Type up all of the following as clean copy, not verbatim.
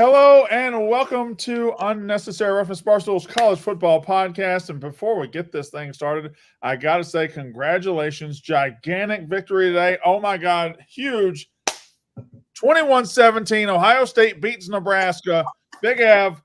Hello and welcome to Unnecessary Roughness, Barstool's college football podcast. And before we get this thing started, I got to say congratulations. Gigantic victory today. Oh my God, huge. 21-17, Ohio State beats Nebraska. Big Av,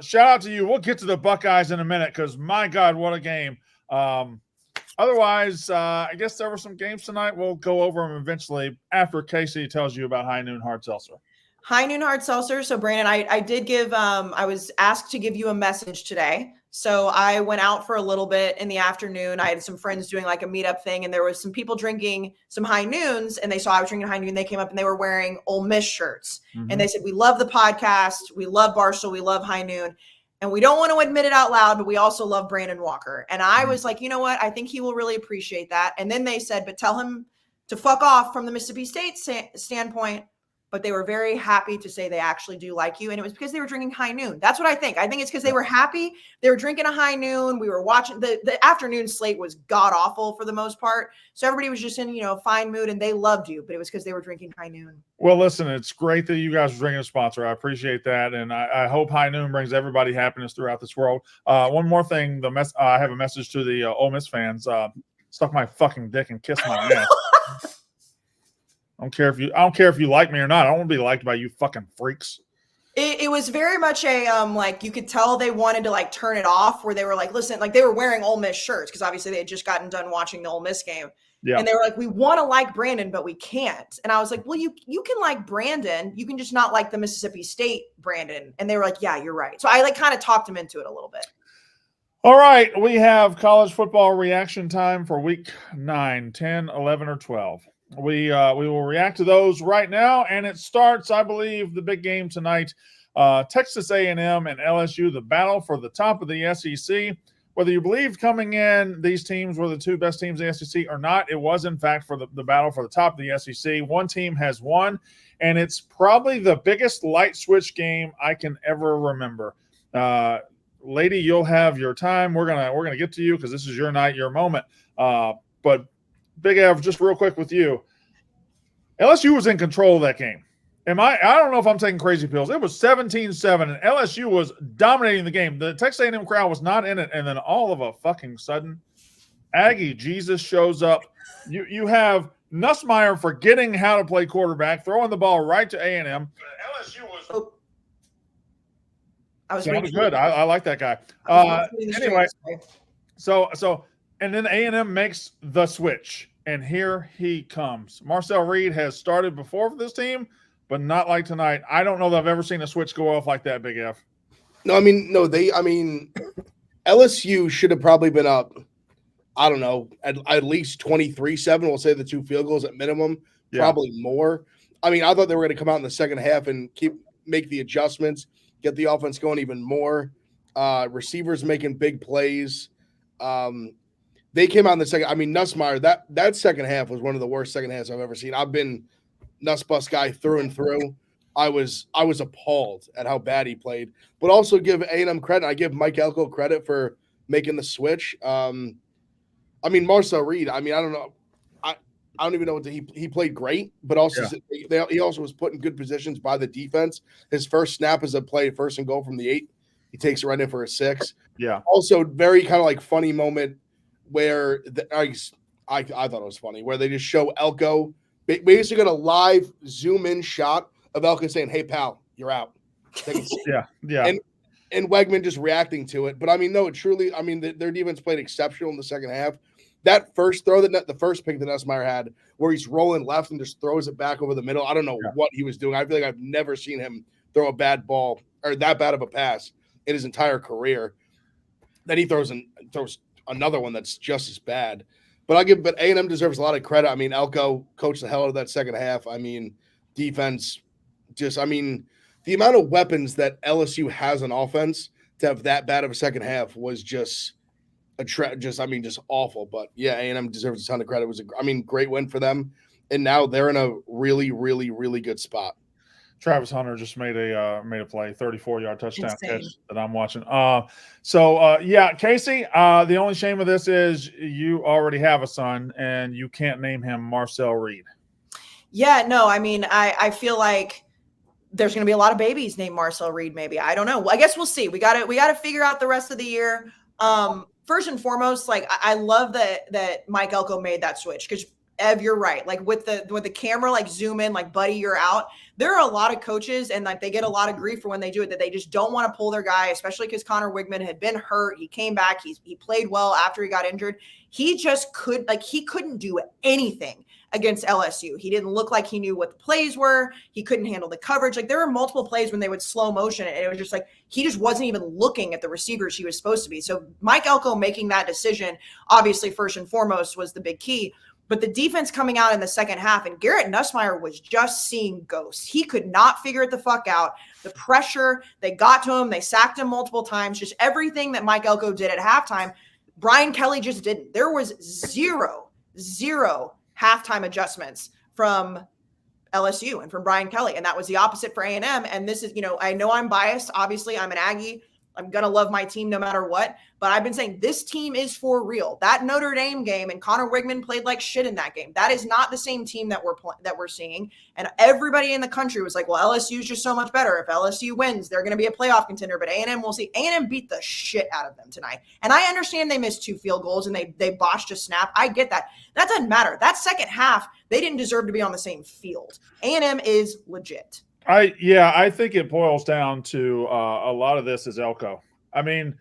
shout out to you. We'll get to the Buckeyes in a minute because my God, what a game. Otherwise, I guess there were some games tonight. We'll go over them eventually after Kayce tells you about High Noon Hard Seltzer. High Noon Hard Seltzer. So Brandon, I did give, I was asked to give you a message today. So I went out for a little bit in the afternoon. I had some friends doing like a meetup thing, and there was some people drinking some High Noons, and they saw I was drinking High Noon. They came up and they were wearing Ole Miss shirts. Mm-hmm. And they said, we love the podcast. We love Barstool. We love High Noon. And we don't want to admit it out loud, but we also love Brandon Walker. And I was like, you know what? I think he will really appreciate that. And then they said, but tell him to fuck off from the Mississippi State standpoint. But they were very happy to say they actually do like you. And it was because they were drinking High Noon. That's what I think. I think it's because they were happy. They were drinking a High Noon. We were watching. The afternoon slate was god-awful for the most part. So everybody was just in, fine mood, and they loved you. But it was because they were drinking High Noon. Well, listen, it's great that you guys are drinking a sponsor. I appreciate that. And I hope High Noon brings everybody happiness throughout this world. One more thing. I have a message to the Ole Miss fans. Suck my fucking dick and kiss my ass. I don't care if you like me or not. I don't want to be liked by you fucking freaks. It was very much a like you could tell they wanted to like turn it off, where they were like, listen, like they were wearing Ole Miss shirts because obviously they had just gotten done watching the Ole Miss game. Yeah. And they were like, we want to like Brandon, but we can't. And I was like, well, you can like Brandon, you can just not like the Mississippi State Brandon. And they were like, yeah, you're right. So I like kind of talked him into it a little bit. All right, we have college football reaction time for week 9, 10, 11, or 12. We will react to those right now, and it starts, I believe, the big game tonight. Texas A&M and LSU, the battle for the top of the SEC. Whether you believe coming in these teams were the two best teams in the SEC or not, it was, in fact, for the battle for the top of the SEC. One team has won, and it's probably the biggest light switch game I can ever remember. Lady, you'll have your time. We're gonna get to you because this is your night, your moment. But Big Av, just real quick with you. LSU was in control of that game. I don't know if I'm taking crazy pills. It was 17-7, and LSU was dominating the game. The Texas A&M crowd was not in it, and then all of a fucking sudden, Aggie Jesus shows up. You have Nussmeier forgetting how to play quarterback, throwing the ball right to A&M. LSU was sounded good. I like that guy. Anyway, so and then A&M makes the switch, and here he comes. Marcel Reed has started before for this team, but not like tonight. I don't know that I've ever seen a switch go off like that, Big F. No, LSU should have probably been up, I don't know, at least 23-7. We'll say the 2 field goals at minimum, probably more. I thought they were going to come out in the second half and make the adjustments, get the offense going even more. Receivers making big plays. They came out in the second. Nussmeier, that second half was one of the worst second halves I've ever seen. I've been Nussbus guy through and through. I was appalled at how bad he played. But also give A&M credit. I give Mike Elko credit for making the switch. Marcel Reed, I don't know. I don't even know what he played great, but also he also was put in good positions by the defense. His first snap is a play, 1st and goal from the 8. He takes it right in for a 6. Yeah. Also, very kind of like funny moment where I thought it was funny, where they just show Elko basically got a live zoom in shot of Elko saying, "Hey pal, you're out." Yeah. And Wegman just reacting to it. But no, truly, their defense played exceptional in the second half. That first throw, the first pick that Nussmeier had, where he's rolling left and just throws it back over the middle. I don't know what he was doing. I feel like I've never seen him throw a bad ball or that bad of a pass in his entire career. Then he throws another one that's just as bad. But A&M deserves a lot of credit. Elko coached the hell out of that second half. Defense the amount of weapons that LSU has on offense to have that bad of a second half was just just awful. But yeah, A&M deserves a ton of credit. It was great win for them. And now they're in a really, really, really good spot. Travis Hunter just made a play, 34-yard touchdown catch that I'm watching. Kayce, the only shame of this is you already have a son and you can't name him Marcel Reed. Yeah, no, I feel like there's going to be a lot of babies named Marcel Reed. Maybe, I don't know. I guess we'll see. We got to figure out the rest of the year. First and foremost, like I love that Mike Elko made that switch, because Ev, you're right. Like with the camera, like zoom in, like buddy, you're out. There are a lot of coaches, and like they get a lot of grief for when they do it, that they just don't want to pull their guy, especially because Connor Wigman had been hurt. He came back. He played well after he got injured. He just couldn't do anything against LSU. He didn't look like he knew what the plays were. He couldn't handle the coverage. Like there were multiple plays when they would slow motion, and it was just like he just wasn't even looking at the receivers he was supposed to be. So Mike Elko making that decision, obviously first and foremost, was the big key. But the defense coming out in the second half, and Garrett Nussmeier was just seeing ghosts. He could not figure it the fuck out. The pressure, they got to him. They sacked him multiple times. Just everything that Mike Elko did at halftime, Brian Kelly just didn't. There was zero halftime adjustments from LSU and from Brian Kelly. And that was the opposite for A&M. And this is, I know I'm biased. Obviously, I'm an Aggie. I'm going to love my team no matter what. But I've been saying this team is for real. That Notre Dame game, and Connor Wigman played like shit in that game. That is not the same team that we're seeing. And everybody in the country was like, well, LSU is just so much better. If LSU wins, they're going to be a playoff contender. But A&M, we'll see. A&M beat the shit out of them tonight. And I understand they missed 2 field goals and they botched a snap. I get that. That doesn't matter. That second half, they didn't deserve to be on the same field. A&M is legit. I think it boils down to a lot of this is Elko. I mean,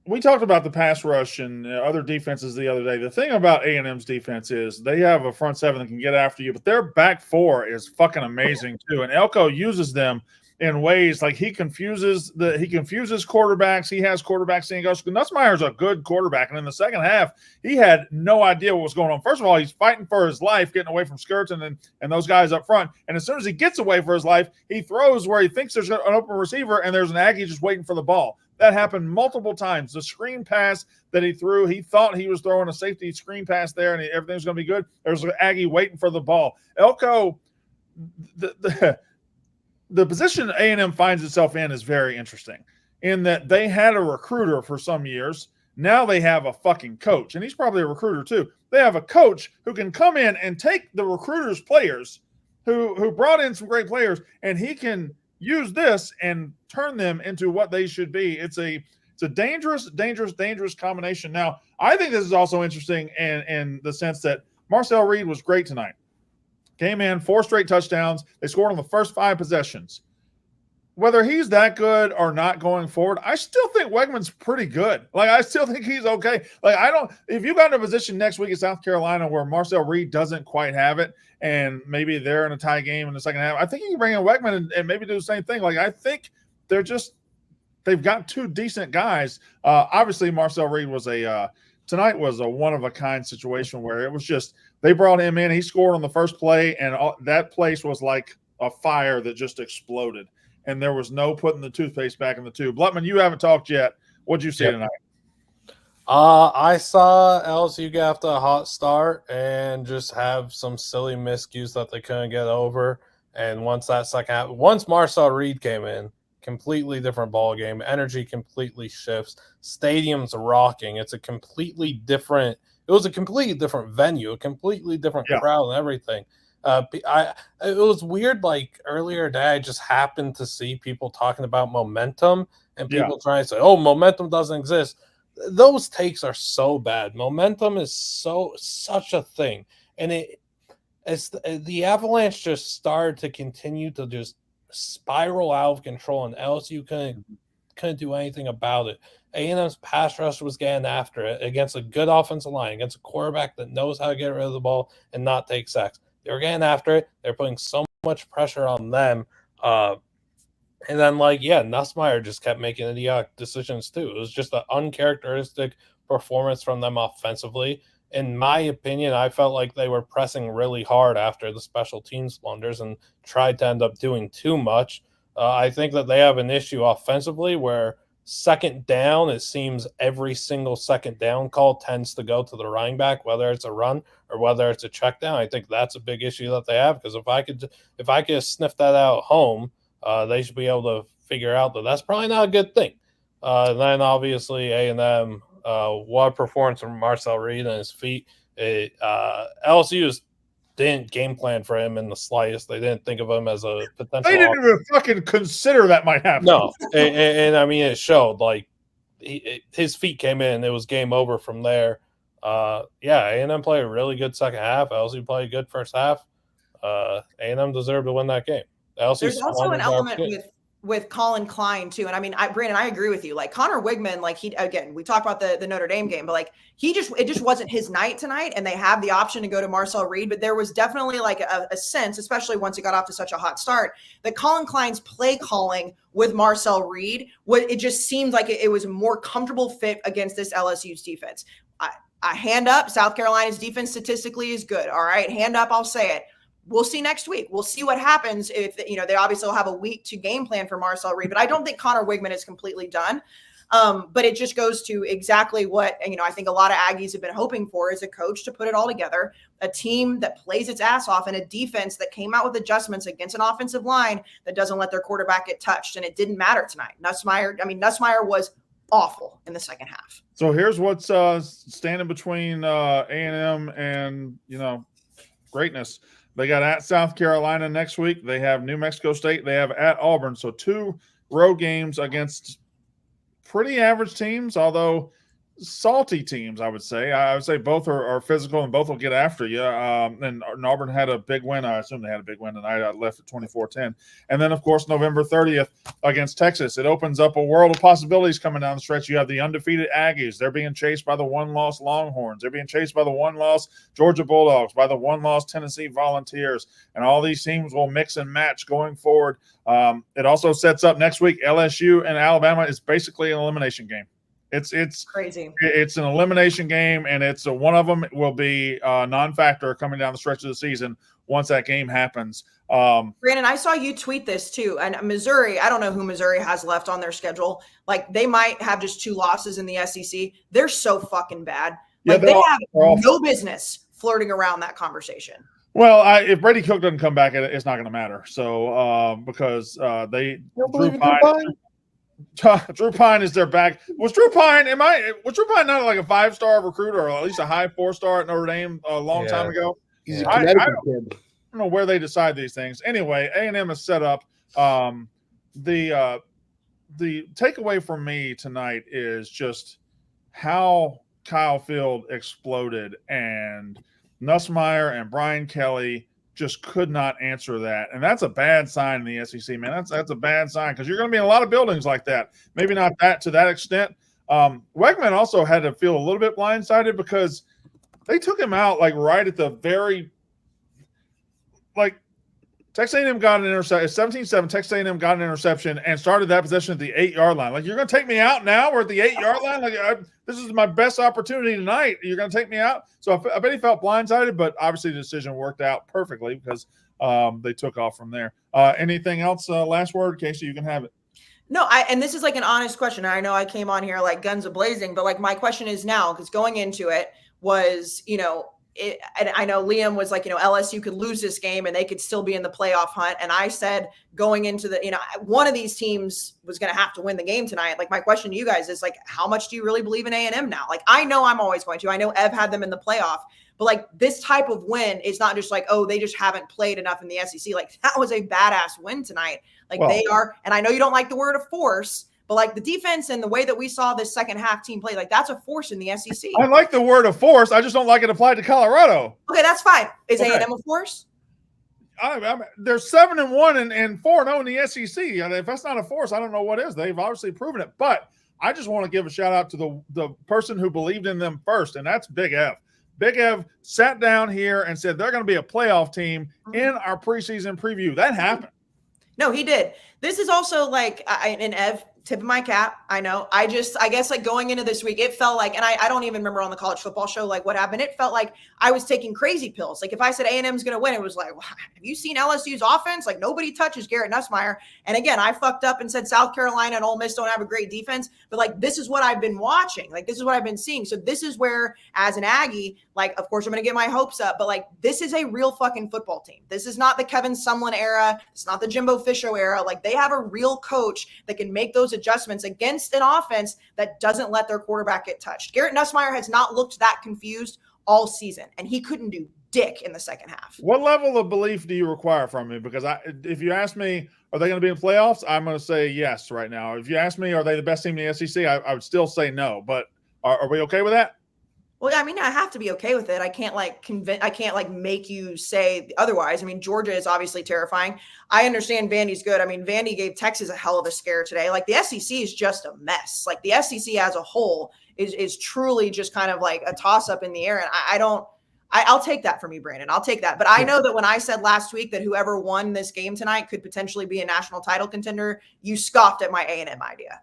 we talked about the pass rush and other defenses the other day. The thing about A&M's defense is they have a front seven that can get after you, but their back four is fucking amazing too. And Elko uses them in ways like he confuses quarterbacks. He has quarterbacks seeing goes. Nussmeier's a good quarterback, and in the second half, he had no idea what was going on. First of all, he's fighting for his life, getting away from Skirts and those guys up front. And as soon as he gets away for his life, he throws where he thinks there's an open receiver, and there's an Aggie just waiting for the ball. That happened multiple times. The screen pass that he threw, he thought he was throwing a safety screen pass there, and everything was going to be good. There's an Aggie waiting for the ball. Elko, the position A&M finds itself in is very interesting in that they had a recruiter for some years. Now they have a fucking coach, and he's probably a recruiter too. They have a coach who can come in and take the recruiter's players who brought in some great players, and he can use this and turn them into what they should be. It's a dangerous combination. Now, I think this is also interesting in the sense that Marcel Reed was great tonight. Came in, 4 straight touchdowns. They scored on the first 5 possessions. Whether he's that good or not going forward, I still think Wegman's pretty good. Like, I still think he's okay. Like, if you got in a position next week in South Carolina where Marcel Reed doesn't quite have it, and maybe they're in a tie game in the second half, I think you can bring in Wegman and maybe do the same thing. Like, I think they've got 2 decent guys. Obviously, Marcel Reed was tonight was a one-of-a-kind situation where it was just they brought him in. He scored on the first play, and that place was like a fire that just exploded, and there was no putting the toothpaste back in the tube. Blutman, you haven't talked yet. What'd you see tonight? I saw LSU get off to a hot start and just have some silly miscues that they couldn't get over. And once Marcel Reed came in, completely different ball game. Energy completely shifts. Stadium's rocking. It was a completely different venue, a completely different crowd and everything. It was weird. Like earlier today, I just happened to see people talking about momentum and people trying to say, "Oh, momentum doesn't exist." Those takes are so bad. Momentum is such a thing, and the Avalanche just started to continue to just spiral out of control, and LSU couldn't do anything about it. A&M's pass rush was getting after it against a good offensive line, against a quarterback that knows how to get rid of the ball and not take sacks. They were getting after it. They're putting so much pressure on them. And then, Nussmeier just kept making idiotic decisions too. It was just an uncharacteristic performance from them offensively. In my opinion, I felt like they were pressing really hard after the special teams blunders and tried to end up doing too much. I think that they have an issue offensively where second down, it seems every single second down call tends to go to the running back, whether it's a run or whether it's a check down. I think that's a big issue that they have, because if I could sniff that out at home, they should be able to figure out that that's probably not a good thing. Then obviously A&M, what a performance from Marcel Reed and his feet. LSU is didn't game plan for him in the slightest. They didn't think of him as a potential. They didn't even fucking consider that might happen. No, and I mean, it showed. Like, his feet came in, it was game over from there. A&M played a really good second half. LSU played a good first half. A&M deserved to win that game. There's also an element with Colin Klein too. And I mean, Brandon, I agree with you. Like Connor Wigman, like we talked about the Notre Dame game, but like it just wasn't his night tonight. And they have the option to go to Marcel Reed, but there was definitely like a sense, especially once it got off to such a hot start, that Colin Klein's play calling with Marcel Reed, it just seemed like it was a more comfortable fit against this LSU's defense. I hand up, South Carolina's defense statistically is good. All right. Hand up. I'll say it. We'll see next week. We'll see what happens if, they obviously will have a week to game plan for Marcel Reed, but I don't think Connor Wigman is completely done. But it just goes to exactly what, I think a lot of Aggies have been hoping for is a coach to put it all together, a team that plays its ass off, and a defense that came out with adjustments against an offensive line that doesn't let their quarterback get touched. And it didn't matter tonight. Nussmeier was awful in the second half. So here's what's standing between A&M and, greatness. They got at South Carolina next week. They have New Mexico State. They have at Auburn. So 2 road games against pretty average teams, although salty teams, I would say. I would say both are physical and both will get after you. And Auburn had a big win. I assume they had a big win tonight. I left at 24-10. And then, of course, November 30th against Texas. It opens up a world of possibilities coming down the stretch. You have the undefeated Aggies. They're being chased by the one-loss Longhorns. They're being chased by the one-loss Georgia Bulldogs, by the one-loss Tennessee Volunteers. And all these teams will mix and match going forward. It also sets up next week LSU and Alabama is basically an elimination game. It's crazy. It's an elimination game, and one of them will be non-factor coming down the stretch of the season once that game happens. Brandon, I saw you tweet this too. And Missouri, I don't know who Missouri has left on their schedule. Like they might have just 2 losses in the SEC. They're so fucking bad. Like they have no business flirting around that conversation. Well, if Brady Cook doesn't come back, it's not going to matter. So because Drew Pine is their back. Was Drew Pine not like a 5-star recruiter or at least a high 4-star at Notre Dame a long time ago? He's a Connecticut kid. I don't know where they decide these things. Anyway, A&M is set up. The takeaway from me tonight is just how Kyle Field exploded, and Nussmeier and Brian Kelly just could not answer that. And that's a bad sign in the SEC, man. That's a bad sign because you're going to be in a lot of buildings like that. Maybe not that to that extent. Wegman also had to feel a little bit blindsided because they took him out like right at the very Texas A&M got an interception. 17-7, Texas A&M got an interception and started that possession at the 8-yard line. Like, you're going to take me out now? We're at the 8-yard line? This is my best opportunity tonight. You're going to take me out? So I bet he felt blindsided, but obviously the decision worked out perfectly because they took off from there. Anything else? Last word, Kayce, you can have it. No, and this is like an honest question. I know I came on here like guns a-blazing, but like my question is now, because going into it was, and I know Liam was like, LSU could lose this game and they could still be in the playoff hunt. And I said going into the, one of these teams was going to have to win the game tonight. Like my question to you guys is like, how much do you really believe in A&M now? Like, I know I'm always going to. I know Ev had them in the playoff, but like this type of win is not just like, oh, they just haven't played enough in the SEC. Like that was a badass win tonight. Like they are, and I know you don't like the word of force, but like the defense and the way that we saw this second half team play, like that's a force in the SEC. I like the word of force. I just don't like it applied to Colorado. Okay, that's fine. Is A&M a force? They're 7-1 and 4-0 in the SEC. If that's not a force, I don't know what is. They've obviously proven it. But I just want to give a shout out to the person who believed in them first, and that's Big Ev. Big Ev sat down here and said they're going to be a playoff team in our preseason preview. That happened. No, he did. This is also like, and Ev, tip of my cap. I know. I guess like going into this week, it felt like, and I don't even remember on the college football show, like what happened. It felt like I was taking crazy pills. Like if I said A&M's going to win, it was like, have you seen LSU's offense? Like nobody touches Garrett Nussmeier. And again, I fucked up and said South Carolina and Ole Miss don't have a great defense, but like, this is what I've been watching. Like, this is what I've been seeing. So this is where as an Aggie, like, of course I'm going to get my hopes up, but like, this is a real fucking football team. This is not the Kevin Sumlin era. It's not the Jimbo Fisher era. Like they have a real coach that can make those adjustments against an offense that doesn't let their quarterback get touched. Garrett Nussmeier has not looked that confused all season, and he couldn't do dick in the second half. What level of belief do you require from me? Because if you ask me, are they going to be in playoffs? I'm going to say yes right now. If you ask me, are they the best team in the SEC? I would still say no. But are we okay with that? Well, I mean, I have to be okay with it. I can't make you say otherwise. I mean, Georgia is obviously terrifying. I understand Vandy's good. I mean, Vandy gave Texas a hell of a scare today. Like, the SEC is just a mess. Like, the SEC as a whole is truly just kind of like a toss up in the air. And I'll take that from you, Brandon. I'll take that. But I know that when I said last week that whoever won this game tonight could potentially be a national title contender, you scoffed at my A&M idea.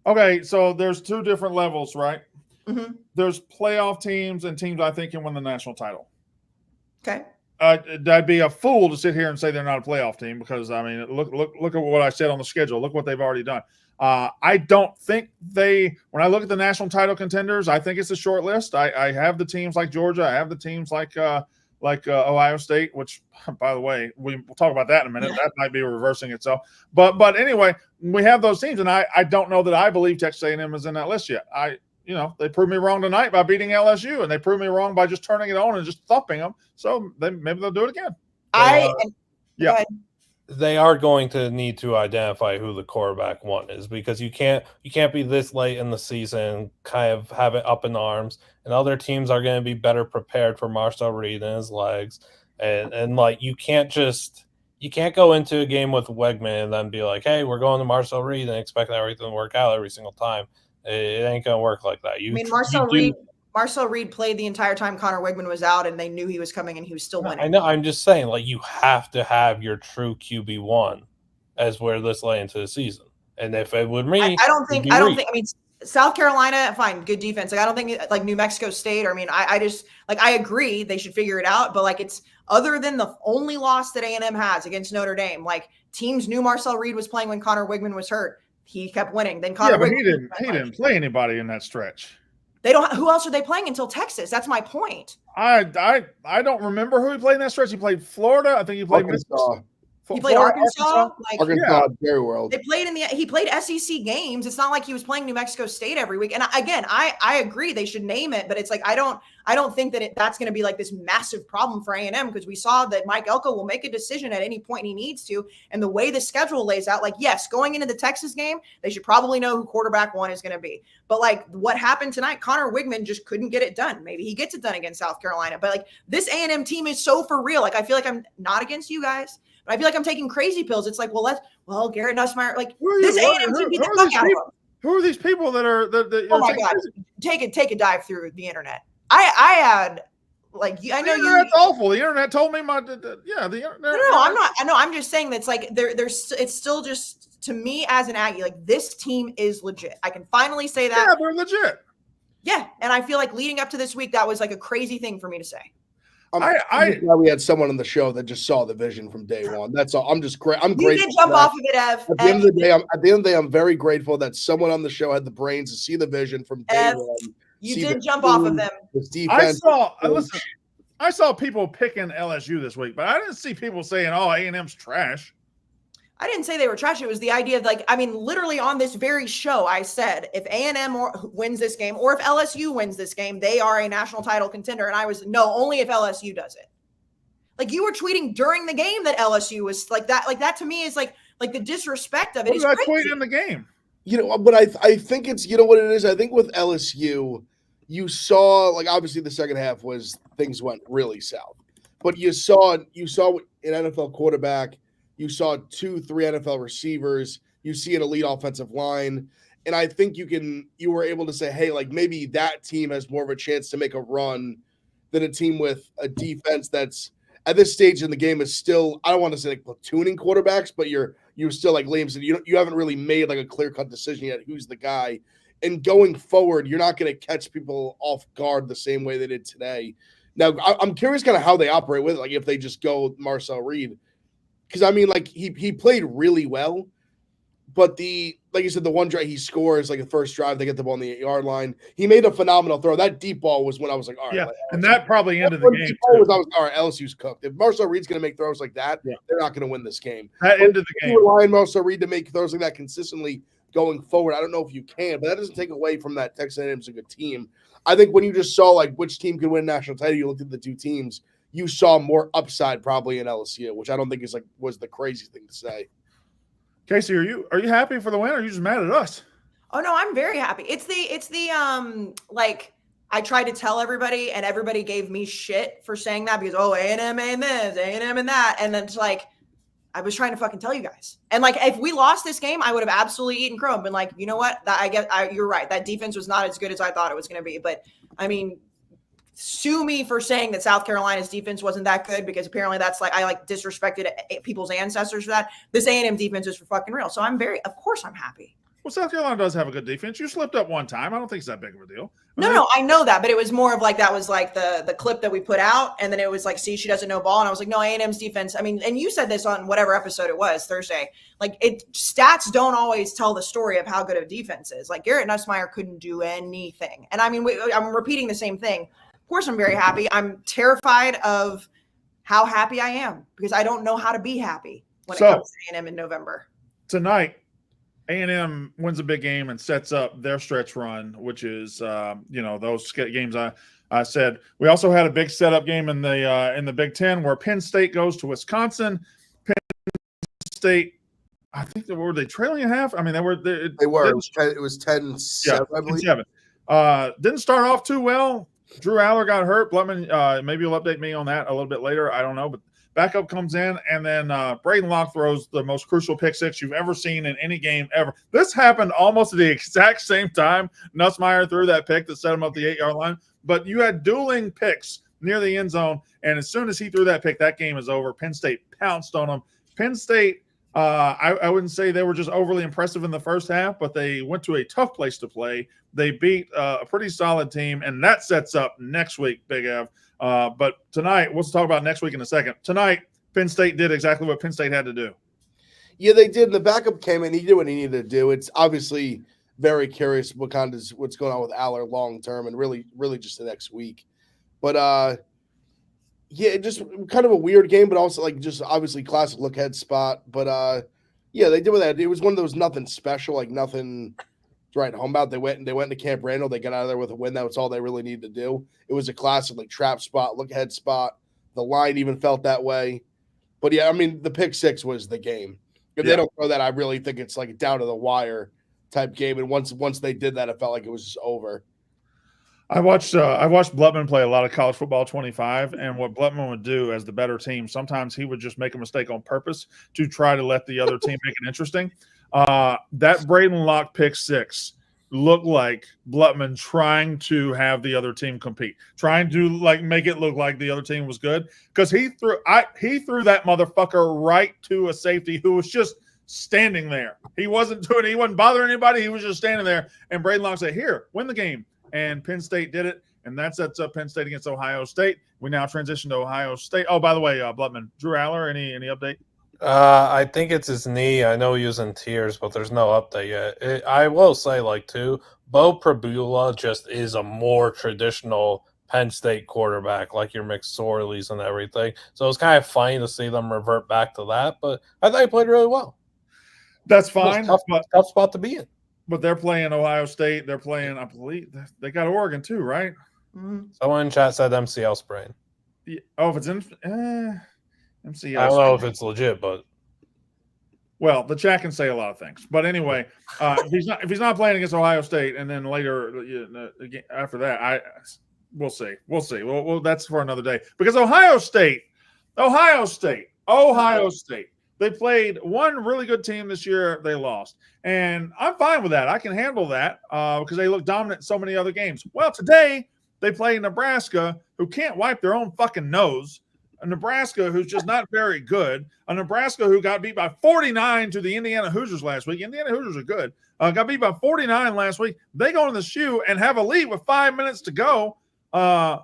Okay, so there's two different levels, right? Mm-hmm. There's playoff teams and teams I think can win the national title. Okay. I'd be a fool to sit here and say they're not a playoff team because, I mean, look at what I said on the schedule. Look what they've already done. I don't think when I look at the national title contenders, I think it's a short list. I have the teams like Georgia. I have the teams like Ohio State, which, by the way, we'll talk about that in a minute. That might be reversing itself. But anyway, we have those teams, and I don't know that I believe Texas A&M is in that list yet. They proved me wrong tonight by beating LSU, and they proved me wrong by just turning it on and just thumping them. So maybe they'll do it again. They are going to need to identify who the quarterback one is, because you can't be this late in the season, kind of have it up in arms, and other teams are going to be better prepared for Marcel Reed and his legs. And like, you can't go into a game with Wegman and then be like, hey, we're going to Marcel Reed and expect everything to work out every single time. It ain't going to work like that. Marcel Reed played the entire time Connor Wegman was out, and they knew he was coming, and he was still winning. I know. I'm just saying, like, you have to have your true QB1 as we're this late into the season. And if it would me, I mean, South Carolina, fine, good defense. Like, I don't think like New Mexico State. Or, I mean, I just like, I agree they should figure it out. But like, it's other than the only loss that A&M has against Notre Dame. Like, teams knew Marcel Reed was playing when Connor Wegman was hurt. He kept winning. Then Connor Wegman he didn't play anybody in that stretch. They don't. Who else are they playing until Texas? That's my point. I don't remember who he played in that stretch. He played Florida. I think he played Arkansas. He played Arkansas. Arkansas, very world. He played SEC games. It's not like he was playing New Mexico State every week. And again, I agree they should name it, but it's like I don't think that that's going to be like this massive problem for A&M, because we saw that Mike Elko will make a decision at any point he needs to. And the way the schedule lays out, like, yes, going into the Texas game, they should probably know who quarterback one is going to be. But like what happened tonight, Connor Wegman just couldn't get it done. Maybe he gets it done against South Carolina. But like, this A&M team is so for real. Like, I feel like I'm not against you guys, but I feel like I'm taking crazy pills. It's like, Garrett Nussmeier, like this A&M team beat the fuck out of them. Who are these people that are that oh my God. Take a dive through the internet. I had like, I know that's awful. The internet told me the internet. No, I'm not. I know. I'm just saying that's like it's still just, to me as an Aggie, like, this team is legit. I can finally say that. Yeah, they're legit. Yeah, and I feel like leading up to this week, that was like a crazy thing for me to say. I'm glad we had someone on the show that just saw the vision from day one. That's all. I'm just great. I'm grateful. You did jump off of it, Ev. At the end of the day, I'm very grateful that someone on the show had the brains to see the vision from day one. You did jump off of them. I saw people picking LSU this week, but I didn't see people saying, "Oh, A&M's trash." I didn't say they were trash. It was the idea of, like, I mean, literally on this very show, I said, if A&M wins this game, or if LSU wins this game, they are a national title contender. And I was, no, only if LSU does it. Like, you were tweeting during the game that LSU was like that. Like, that to me is like the disrespect of it. What did I tweet in the game? But I think it's, what it is? I think with LSU, you saw, like, obviously the second half was things went really south. But you saw an NFL quarterback. You saw 2-3 NFL receivers. You see an elite offensive line. And I think you were able to say, hey, like, maybe that team has more of a chance to make a run than a team with a defense that's at this stage in the game is still, I don't want to say like platooning quarterbacks, but you're still, like Liam said, you haven't really made like a clear-cut decision yet who's the guy. And going forward, you're not going to catch people off guard the same way they did today. Now, I'm curious kind of how they operate with it, like if they just go Marcel Reed. Because, I mean, like, he played really well, but like you said, the one drive he scores, like the first drive, they get the ball on the 8-yard line. He made a phenomenal throw. That deep ball was when I was like, all right. Yeah, like, and that probably ended the game. I was, all right, LSU's cooked. If Marcel Reed's going to make throws like that, they're not going to win this game. That ended the game. Relying Marcel Reed to make throws like that consistently, going forward. I don't know if you can, but that doesn't take away from that Texas A&M's a good team. I think when you just saw like which team could win national title, you looked at the two teams, you saw more upside probably in LSU, which I don't think was the crazy thing to say. Kayce, are you happy for the win, or are you just mad at us? Oh no, I'm very happy. It's the like I tried to tell everybody, and everybody gave me shit for saying that because A&M and this, A&M and that, and then it's like I was trying to fucking tell you guys. And like if we lost this game, I would have absolutely eaten crow and been like, you know what? You're right. That defense was not as good as I thought it was going to be. But I mean, sue me for saying that South Carolina's defense wasn't that good because apparently that's like I like disrespected people's ancestors for that. This A&M defense is for fucking real. So of course I'm happy. Well, South Carolina does have a good defense. You slipped up one time. I don't think it's that big of a deal. No, I know that, but it was more of like that was like the clip that we put out, and then it was like, see, she doesn't know ball, and I was like, no, A&M's defense. I mean, and you said this on whatever episode it was Thursday. Like, stats don't always tell the story of how good a defense is. Like Garrett Nussmeier couldn't do anything, and I mean, I'm repeating the same thing. Of course, I'm very happy. I'm terrified of how happy I am because I don't know how to be happy when it comes to A&M in November. Tonight, A&M wins a big game and sets up their stretch run, which is, those games I said. We also had a big setup game in the Big Ten where Penn State goes to Wisconsin. Penn State, I think were they trailing a half? I mean, they were. They were. It was 10-7, I believe. 10-7. Didn't start off too well. Drew Aller got hurt. Blutman, maybe you'll update me on that a little bit later. I don't know, but backup comes in, and then Braden Locke throws the most crucial pick six you've ever seen in any game ever. This happened almost at the exact same time Nussmeier threw that pick that set him up the 8-yard line. But you had dueling picks near the end zone, and as soon as he threw that pick, that game is over. Penn State pounced on him. Penn State, I wouldn't say they were just overly impressive in the first half, but they went to a tough place to play. They beat a pretty solid team, and that sets up next week, Big Ev. But tonight, we'll talk about next week in a second. Tonight, Penn State did exactly what Penn State had to do. Yeah, they did. And the backup came in. He did what he needed to do. It's obviously very curious what's going on with Aller long term and really just the next week. But, just kind of a weird game, but also like just obviously classic look ahead spot. But, they did what they had. It was one of those nothing special, like nothing – right home about. They went to Camp Randall. They got out of there with a win. That was all they really needed to do. It was a classic like trap spot, look ahead spot. The line even felt that way. But yeah, I mean the pick six was the game. If they don't throw that, I really think it's like a down to the wire type game. And once they did that, it felt like it was just over. I watched Blutman play a lot of college football 25, and what Blutman would do as the better team, sometimes he would just make a mistake on purpose to try to let the other team make it interesting. That Braden Locke pick six looked like Blutman trying to have the other team compete, trying to like make it look like the other team was good because he threw that motherfucker right to a safety who was just standing there. He wasn't bothering anybody. He was just standing there. And Braden Locke said, "Here, win the game." And Penn State did it, and that sets up Penn State against Ohio State. We now transition to Ohio State. Oh, by the way, Blutman, Drew Aller, any update? I think it's his knee. I know he was in tears, but there's no update yet. I will say, Bo Prabula just is a more traditional Penn State quarterback, like your McSorleys and everything. So it's kind of funny to see them revert back to that, but I thought he played really well. That's fine. Tough spot to be in. But they're playing Ohio State. They're playing, I believe, they got Oregon too, right? Mm-hmm. Someone in chat said MCL sprain. Yeah. Oh, if it's in MCL. I don't know if it's legit, but well, the chat can say a lot of things. But anyway, if he's not playing against Ohio State, and then later after that, we'll see. Well, that's for another day because Ohio State. They played one really good team this year. They lost. And I'm fine with that. I can handle that because they look dominant in so many other games. Well, today they play Nebraska, who can't wipe their own fucking nose. A Nebraska who's just not very good. A Nebraska who got beat by 49 to the Indiana Hoosiers last week. Indiana Hoosiers are good. Got beat by 49 last week. They go in the shoe and have a lead with 5 minutes to go. I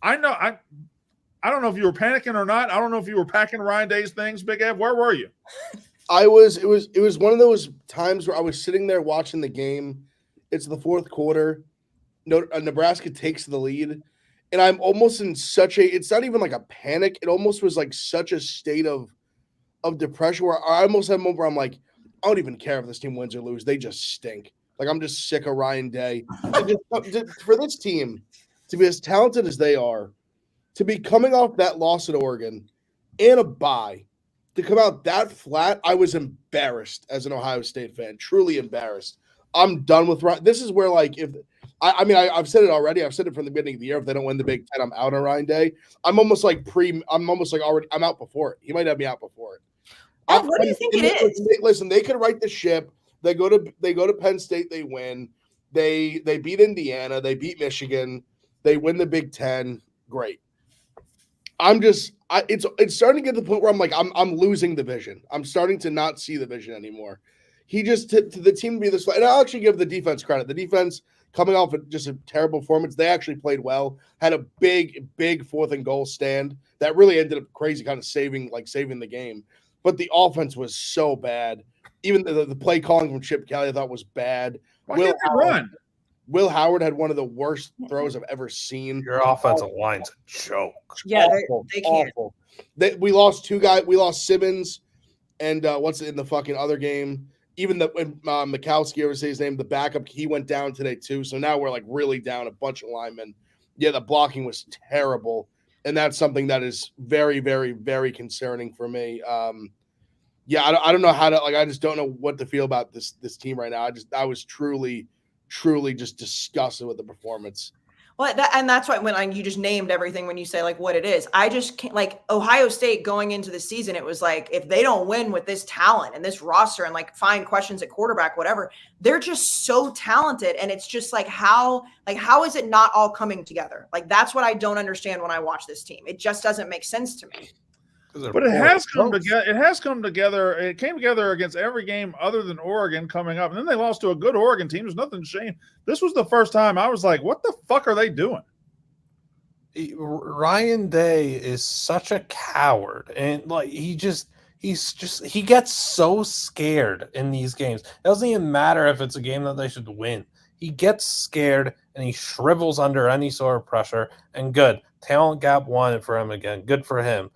don't know if you were panicking or not. I don't know if you were packing Ryan Day's things, Big Ev. Where were you? It was one of those times where I was sitting there watching the game. It's the fourth quarter. Nebraska takes the lead. And I'm almost in it's not even like a panic. It almost was like such a state of depression where I almost had a moment where I'm like, don't even care if this team wins or lose. They just stink. Like, I'm just sick of Ryan Day. And for this team to be as talented as they are, to be coming off that loss at Oregon and a bye, to come out that flat, I was embarrassed as an Ohio State fan, truly embarrassed. I'm done with Ryan. This is where, like, if I've said it already. I've said it from the beginning of the year. If they don't win the Big Ten, I'm out on Ryan Day. I'm almost like already. I'm out before it. He might have me out before it. What do you think it is? Listen, they could right the ship. They go to Penn State. They win. They beat Indiana. They beat Michigan. They win the Big Ten. Great. It's starting to get to the point where I'm like, I'm losing the vision. I'm starting to not see the vision anymore. He just to the team to be this way, and I'll actually give the defense credit. The defense coming off of just a terrible performance, they actually played well. Had a big 4th and goal stand that really ended up crazy, kind of saving the game. But the offense was so bad. Even the play calling from Chip Kelly I thought was bad. Why can't they run? Will Howard had one of the worst throws I've ever seen. Your offensive line's a joke. Yeah, Awful, they can't. awful. We lost 2 guys. We lost Simmons and what's in the fucking other game. Even when Mikowski, ever say his name, the backup, he went down today too. So now we're like really down a bunch of linemen. Yeah, the blocking was terrible. And that's something that is very, very, very concerning for me. I don't know how to, like, I just don't know what to feel about this team right now. I was truly just disgusted with the performance. Well, and that's why when you just named everything when you say like what it is, I just can't, like Ohio State going into the season, it was like if they don't win with this talent and this roster and like find questions at quarterback, whatever, they're just so talented. And it's just like how is it not all coming together? Like that's what I don't understand when I watch this team. It just doesn't make sense to me. But it has come together. It has come together. It came together against every game other than Oregon coming up. And then they lost to a good Oregon team. There's nothing to shame. This was the first time I was like, what the fuck are they doing? Ryan Day is such a coward. And like he gets so scared in these games. It doesn't even matter if it's a game that they should win. He gets scared and he shrivels under any sort of pressure. And good. Talent gap won it for him again. Good for him.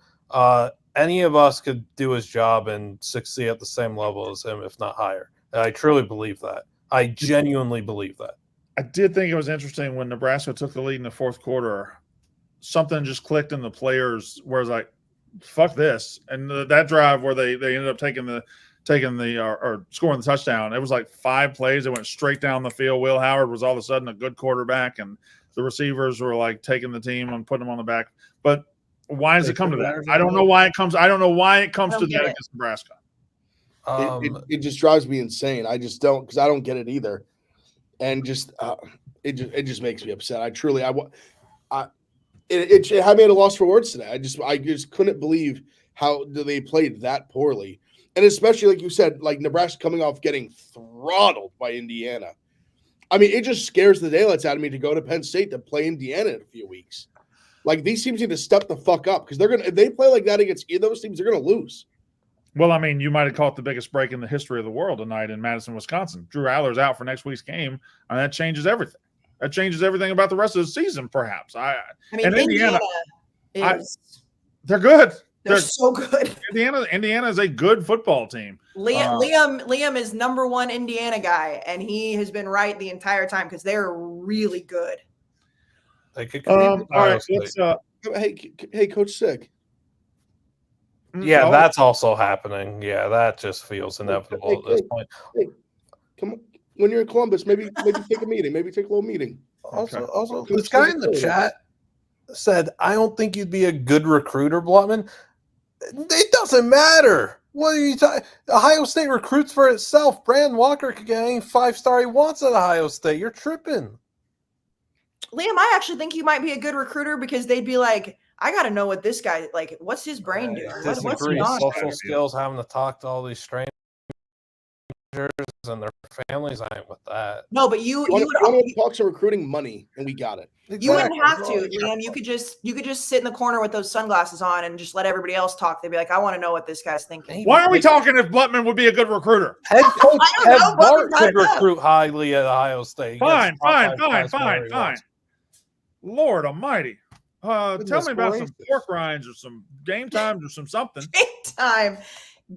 Any of us could do his job and succeed at the same level as him, if not higher. And I truly believe that. I genuinely believe that. I did think it was interesting when Nebraska took the lead in the 4th quarter. Something just clicked in the players where it's like, fuck this. And that drive where they ended up scoring the touchdown. It was like 5 plays. It went straight down the field. Will Howard was all of a sudden a good quarterback, and the receivers were like taking the team and putting them on the back. But why does it come to that? I don't know why it comes. I don't know why it comes to that against Nebraska. It just drives me insane. I just don't, because I don't get it either, and just it just makes me upset. It had me at a loss for words today. I just couldn't believe how they played that poorly, and especially like you said, like Nebraska coming off getting throttled by Indiana. I mean, it just scares the daylights out of me to go to Penn State to play Indiana in a few weeks. Like, these teams need to step the fuck up because if they play like that against either of those teams, they're going to lose. Well, I mean, you might have caught the biggest break in the history of the world tonight in Madison, Wisconsin. Drew Allar's out for next week's game, and that changes everything. That changes everything about the rest of the season, perhaps. I mean, and Indiana they're good. They're so good. Indiana is a good football team. Liam is #1 Indiana guy, and he has been right the entire time because they're really good. All right, let's, hey, Coach Sick. Yeah, that's also happening. Yeah, that just feels inevitable at this point. Hey, come on. When you're in Columbus, maybe take a meeting. Maybe take a little meeting. Also, this guy in the chat said, "I don't think you'd be a good recruiter, Blutman." It doesn't matter. What are you talking? Ohio State recruits for itself. Brandon Walker could get any 5-star he wants at Ohio State. You're tripping. Liam, I actually think you might be a good recruiter because they'd be like, I got to know what this guy, like, what's his brain doing? What's he on? Social skills, having to talk to all these strangers and their families. I ain't with that. No, but you want to talk some recruiting money, and we got it. Exactly. You wouldn't have to, Liam. You could just sit in the corner with those sunglasses on and just let everybody else talk. They'd be like, I want to know what this guy's thinking. Why are we talking if Blutman would be a good recruder? Head coach Ted Bart could recruit highly at Ohio State. Fine. Lord almighty. Tell me about some pork rinds or some game times or some something. Game time.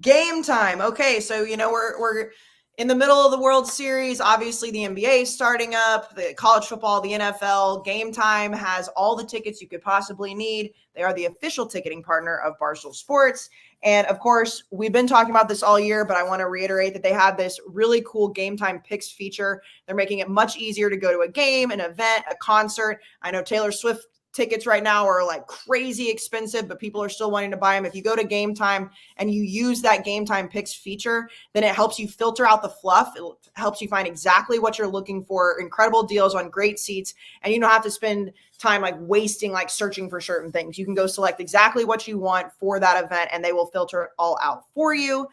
Game time. Okay, so we're in the middle of the World Series. Obviously, the NBA is starting up, the college football, the NFL. Game Time has all the tickets you could possibly need. They are the official ticketing partner of Barstool Sports. And of course, we've been talking about this all year, but I want to reiterate that they have this really cool Game Time Picks feature. They're making it much easier to go to a game, an event, a concert. I know Taylor Swift tickets right now are like crazy expensive, but people are still wanting to buy them. If you go to Game Time and you use that Game Time Picks feature, then it helps you filter out the fluff. It helps you find exactly what you're looking for, incredible deals on great seats, and you don't have to spend time like wasting like searching for certain things. You can go select exactly what you want for that event, and they will filter it all out for you.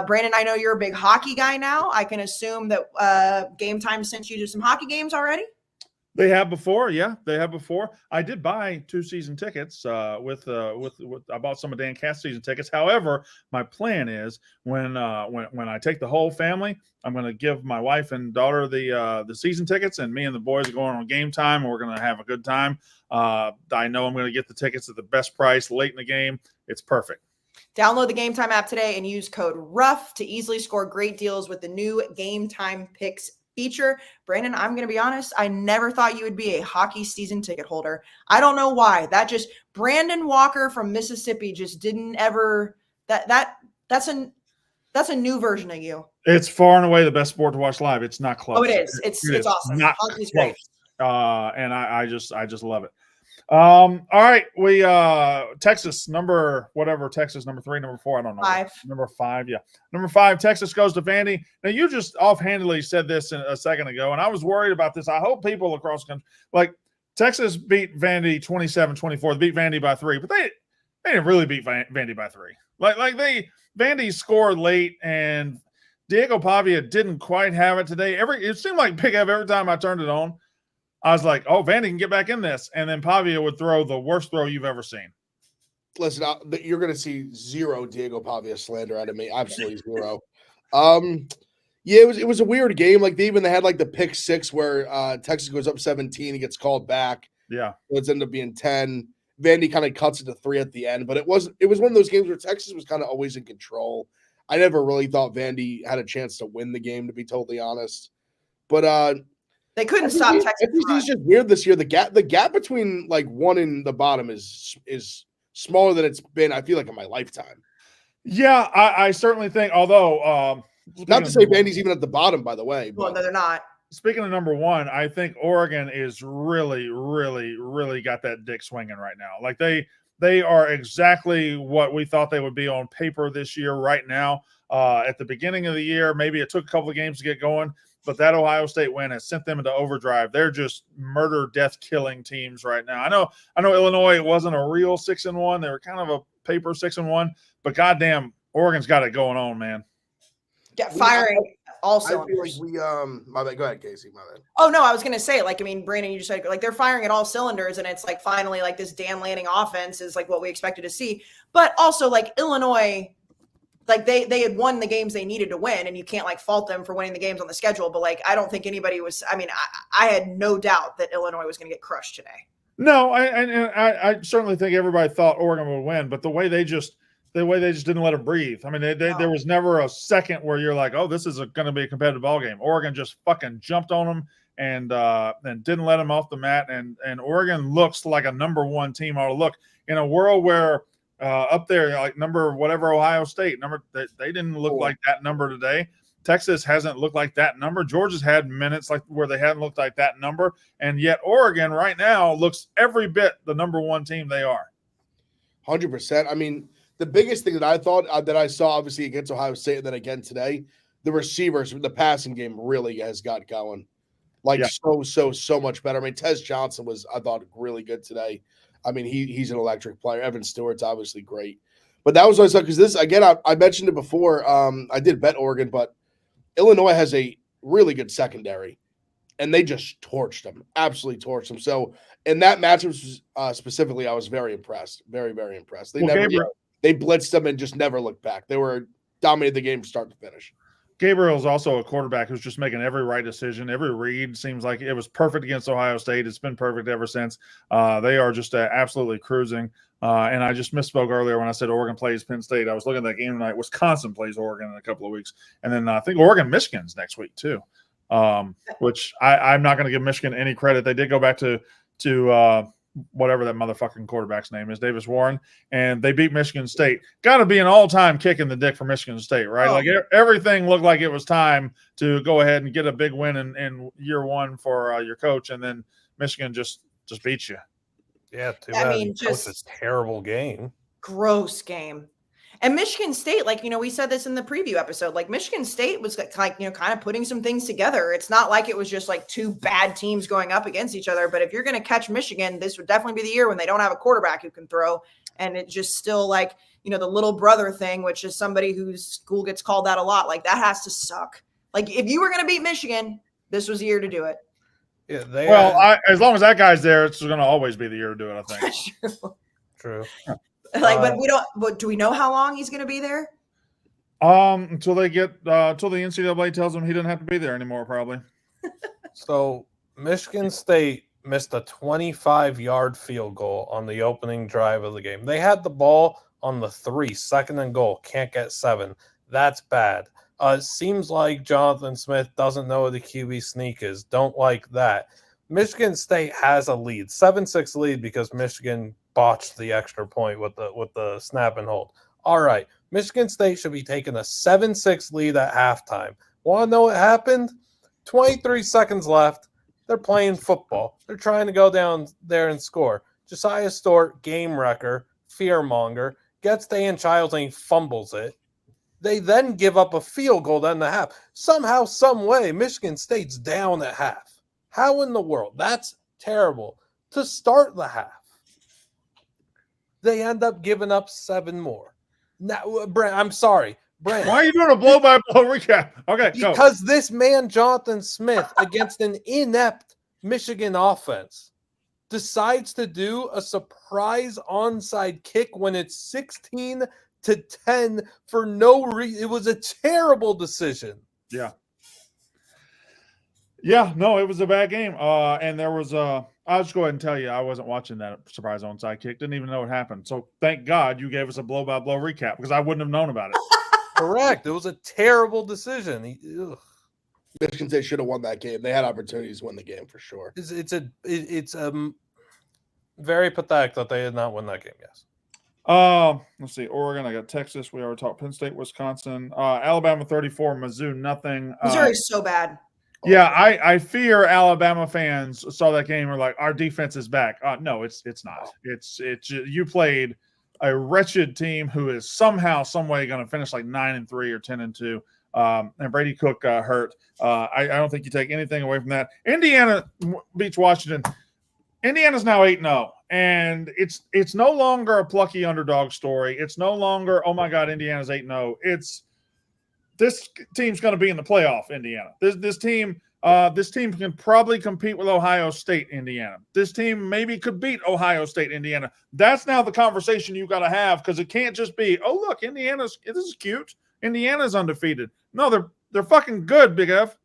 Brandon, I know you're a big hockey guy now. I can assume that Game Time sent you to some hockey games already? They have before, yeah. They have before. I did buy 2 season tickets. With I bought some of Dan Cass season tickets. However, my plan is when I take the whole family, I'm going to give my wife and daughter the season tickets, and me and the boys are going on Game Time, and we're going to have a good time. I know I'm going to get the tickets at the best price late in the game. It's perfect. Download the Game Time app today and use code RUFF to easily score great deals with the new Game Time Picks feature. Brandon, I'm going to be honest. I never thought you would be a hockey season ticket holder. I don't know why. Brandon Walker from Mississippi just didn't ever. That's a new version of you. It's far and away the best sport to watch live. It's not close. Oh, it is. It's awesome. Not Hockey's great. And I just love it. All right, we Texas number 3, number 4, I don't know. 5. Number 5, yeah. Number 5, Texas goes to Vandy. Now you just offhandedly said this a second ago, and I was worried about this. I hope people across the country, like Texas beat Vandy 27-24. They beat Vandy by 3, but they didn't really beat Vandy by 3. Vandy scored late, and Diego Pavia didn't quite have it today. It seemed like Big Ev every time I turned it on. I was like, oh, Vandy can get back in this. And then Pavia would throw the worst throw you've ever seen. Listen, you're going to see zero Diego Pavia slander out of me. Absolutely zero. Yeah, it was a weird game. Like they had like the pick 6 where Texas goes up 17. He gets called back. Yeah. It's ended up being 10. Vandy kind of cuts it to 3 at the end. But it was one of those games where Texas was kind of always in control. I never really thought Vandy had a chance to win the game, to be totally honest. But they couldn't stop Texas. It's just weird this year. The gap between like 1 and the bottom is smaller than it's been, I feel like, in my lifetime. Yeah, I certainly think, although not to say Vandy's even at the bottom, by the way. Well, no, they're not. Speaking of number 1, I think Oregon is really, really, really got that dick swinging right now. Like they are exactly what we thought they would be on paper this year right now. At the beginning of the year, maybe it took a couple of games to get going. But that Ohio State win has sent them into overdrive. They're just murder, death, killing teams right now. I know Illinois wasn't a real 6-1. They were kind of a paper 6-1. But goddamn, Oregon's got it going on, man. Yeah, firing all cylinders. I feel like my bad. Go ahead, Kayce. My bad. Oh no, I was gonna say, Brandon, you just said like they're firing at all cylinders, and it's like finally like this Dan Lanning offense is like what we expected to see. But also like Illinois. Like they had won the games they needed to win, and you can't like fault them for winning the games on the schedule. But like, I don't think anybody was. I mean, I had no doubt that Illinois was going to get crushed today. No, I certainly think everybody thought Oregon would win, but the way they just didn't let them breathe. I mean, there was never a second where you're like, oh, this is going to be a competitive ball game. Oregon just fucking jumped on them and didn't let them off the mat. And Oregon looks like a number 1 team ought to look in a world where. Up there, like number whatever Ohio State number, they didn't look like that number today. Texas hasn't looked like that number. Georgia's had minutes like where they hadn't looked like that number, and yet Oregon right now looks every bit the number 1 team they are. 100%. I mean, the biggest thing that I thought that I saw obviously against Ohio State and then again today, the receivers, the passing game really has got going. So much better. I mean, Tez Johnson was, I thought, really good today. I mean, he's an electric player. Evan Stewart's obviously great. But that was what I saw because this, again, I mentioned it before. I did bet Oregon, but Illinois has a really good secondary, and they just torched them, absolutely torched them. So in that matchup specifically, I was very impressed, very, very impressed. They blitzed them and just never looked back. They were dominated the game from start to finish. Gabriel's also a quarterback who's just making every right decision. Every read seems like it was perfect against Ohio State. It's been perfect ever since. They are just absolutely cruising. And I just misspoke earlier when I said Oregon plays Penn State. I was looking at that game tonight. Wisconsin plays Oregon in a couple of weeks. And then I think Oregon-Michigan's next week too, which I'm not going to give Michigan any credit. They did go back to whatever that motherfucking quarterback's name is, Davis Warren, and they beat Michigan State. Got to be an all-time kick in the dick for Michigan State, right? Oh. Like everything looked like it was time to go ahead and get a big win in year one for your coach, and then Michigan just beat you. Yeah, too I bad. mean, That was just a terrible game. gross game. And Michigan State, like, we said this in the preview episode, like Michigan State was like, kind of putting some things together. It's not like it was just like two bad teams going up against each other. But if you're going to catch Michigan, this would definitely be the year when they don't have a quarterback who can throw. And it's just still like, the little brother thing, which is somebody whose school gets called that a lot. Like that has to suck. Like if you were going to beat Michigan, this was the year to do it. Yeah, as long as that guy's there, it's going to always be the year to do it, I think. True. Like, but do we know how long he's going to be there? Until they get until the NCAA tells him he doesn't have to be there anymore, probably. So Michigan State missed a 25-yard field goal on the opening drive of the game. They had the ball on the 3, second and goal, can't get 7. That's bad. It seems like Jonathan Smith doesn't know what the QB sneak is. Don't like that. Michigan State has a lead, 7-6 lead, because Michigan botched the extra point with the snap and hold. All right, Michigan State should be taking a 7-6 lead at halftime. Want to know what happened? 23 seconds left. They're playing football. They're trying to go down there and score. Josiah Stewart, game wrecker, fearmonger, gets Dan Childs and he fumbles it. They then give up a field goal then the half. Somehow, some way, Michigan State's down at half. How in the world? That's terrible. To start the half, they end up giving up 7 more. Now, Brent, I'm sorry. Brent. Why are you doing a blow-by-blow recap? Okay, go. Because this man, Jonathan Smith, against an inept Michigan offense, decides to do a surprise onside kick when it's 16-10 for no reason. It was a terrible decision. Yeah. Yeah, no, it was a bad game. And there was I'll just go ahead and tell you, I wasn't watching that surprise onside kick. Didn't even know what happened. So thank God you gave us a blow-by-blow recap because I wouldn't have known about it. Correct. It was a terrible decision. Michigan State should have won that game. They had opportunities to win the game for sure. It's very pathetic that they did not win that game. Yes. Let's see. Oregon. I got Texas. We already talked Penn State, Wisconsin, Alabama 34, Mizzou nothing. Missouri's so bad. Yeah, I fear Alabama fans saw that game and were like, our defense is back. No, it's not. It's you played a wretched team who is somehow, some way going to finish like 9-3 or 10-2. And Brady Cook hurt. I don't think you take anything away from that. Indiana beats Washington. Indiana's now 8-0, and it's no longer a plucky underdog story. It's no longer, oh my God, Indiana's 8-0. It's this team's going to be in the playoff. Indiana. This team can probably compete with Ohio State. Indiana. This team maybe could beat Ohio State. Indiana. That's now the conversation you got to have because it can't just be, oh look, this is cute. Indiana's undefeated. No, they're fucking good, Big F.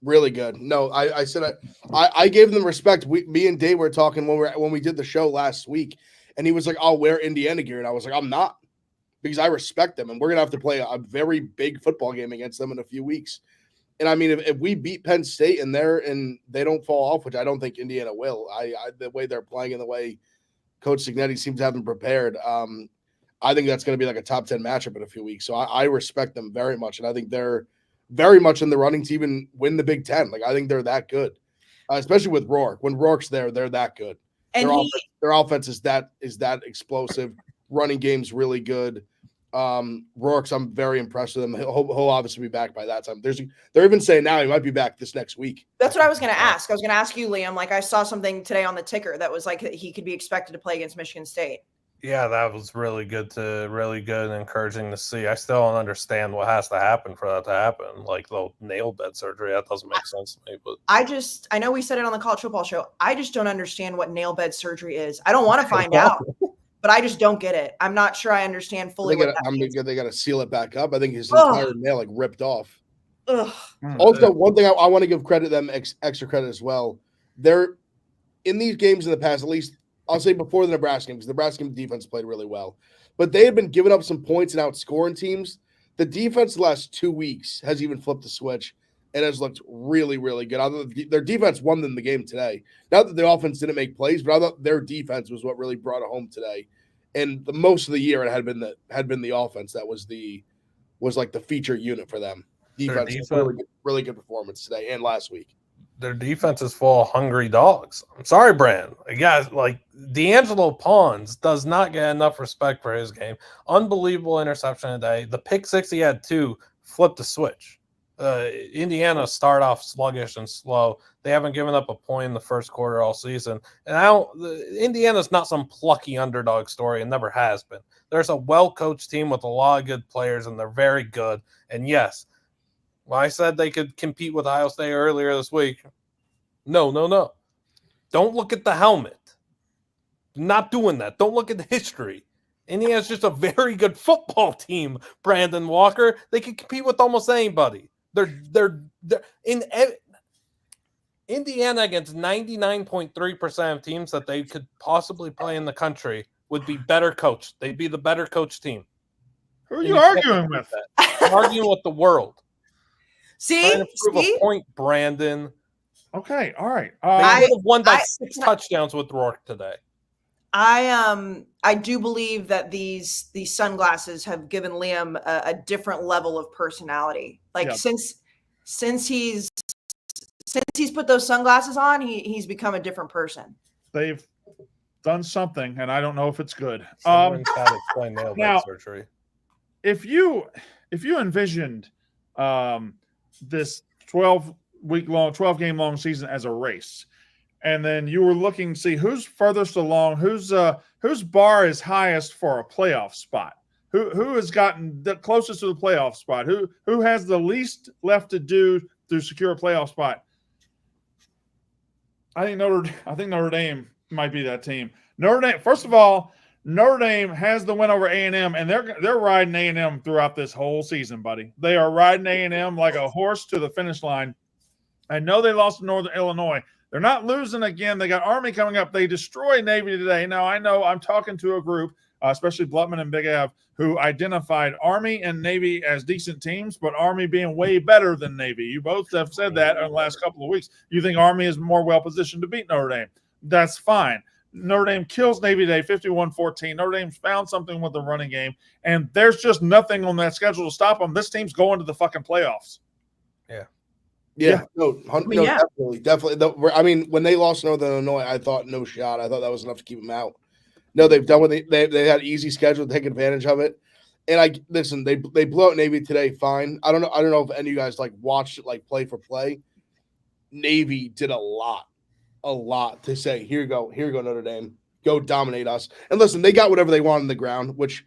Really good. No, I said I gave them respect. Me and Dave were talking when we did the show last week, and he was like, "I'll wear Indiana gear," and I was like, "I'm not," because I respect them, and we're gonna have to play a very big football game against them in a few weeks. And I mean, if we beat Penn State and they don't fall off, which I don't think Indiana will, the way they're playing and the way Coach Cignetti seems to have them prepared, I think that's going to be like a top 10 matchup in a few weeks. So I respect them very much, and I think they're very much in the running to even win the Big Ten. Like I think they're that good, especially with Rourke. When Rourke's there, they're that good. And their offense is that explosive. Running game's really good. Rourke's, I'm very impressed with him. He'll obviously be back by that time. They're even saying now he might be back this next week. That's what I was going to ask. I was going to ask you, Liam. Like I saw something today on the ticker that was like he could be expected to play against Michigan State. Yeah, that was really good and encouraging to see. I still don't understand what has to happen for that to happen. Like the nail bed surgery, that doesn't make sense to me. But I know we said it on the college football show. I just don't understand what nail bed surgery is. I don't want to find out, but I just don't get it. I'm not sure I understand fully. They got to seal it back up. I think his entire nail like ripped off. Ugh. Also, one thing I want to give them extra credit as well. They're in these games in the past, at least I'll say before the Nebraska game, because the Nebraska defense played really well. But they had been giving up some points and outscoring teams. The defense the last 2 weeks has even flipped the switch and has looked really, really good. Their defense won them the game today. Not that the offense didn't make plays, but I thought their defense was what really brought it home today. And the most of the year it had been the offense that was like the feature unit for them. Defense really good performance today and last week. Their defense is full of hungry dogs. I'm sorry, Brand. Guys, like D'Angelo Pons does not get enough respect for his game. Unbelievable interception today. The pick six he had two flipped the switch. Indiana start off sluggish and slow. They haven't given up a point in the first quarter all season. And Indiana's not some plucky underdog story and never has been. There's a well-coached team with a lot of good players, and they're very good. And yes, well, I said they could compete with Ohio State earlier this week. No. Don't look at the helmet. Not doing that. Don't look at the history. Indiana's just a very good football team, Brandon Walker. They can compete with almost anybody. They're in Indiana against 99.3% of teams that they could possibly play in the country would be better coached. They'd be the better coached team. Who are you arguing with? I'm arguing with the world. See? A point, Brandon. Okay, all right. They would have won by 6 touchdowns with Rourke today. I do believe that these sunglasses have given Liam a different level of personality. Like since he's put those sunglasses on, he's become a different person. They've done something, and I don't know if it's good. Someone's had to explain nail bite surgery. If you envisioned this 12-game long season as a race, and then you were looking to see who's furthest along, whose bar is highest for a playoff spot, who has gotten the closest to the playoff spot, who has the least left to do to secure a playoff spot. I think Notre Dame might be that team. Notre Dame, first of all, Notre Dame has the win over A&M, and they're riding A&M throughout this whole season, buddy. They are riding A&M like a horse to the finish line. I know they lost to Northern Illinois. They're not losing again. They got Army coming up. They destroyed Navy today. Now, I know I'm talking to a group, especially Blutman and Big Av, who identified Army and Navy as decent teams, but Army being way better than Navy. You both have said that in the last couple of weeks. You think Army is more well-positioned to beat Notre Dame. That's fine. Notre Dame kills Navy today, 51-14. Notre Dame's found something with the running game, and there's just nothing on that schedule to stop them. This team's going to the fucking playoffs. Yeah. Definitely. I mean, when they lost Northern Illinois, I thought no shot. I thought that was enough to keep them out. No, they've done what they had an easy schedule to take advantage of it. And they blew out Navy today. Fine. I don't know if any of you guys watched it play for play. Navy did a lot to say, here you go Notre Dame, go dominate us. And listen, they got whatever they wanted on the ground, which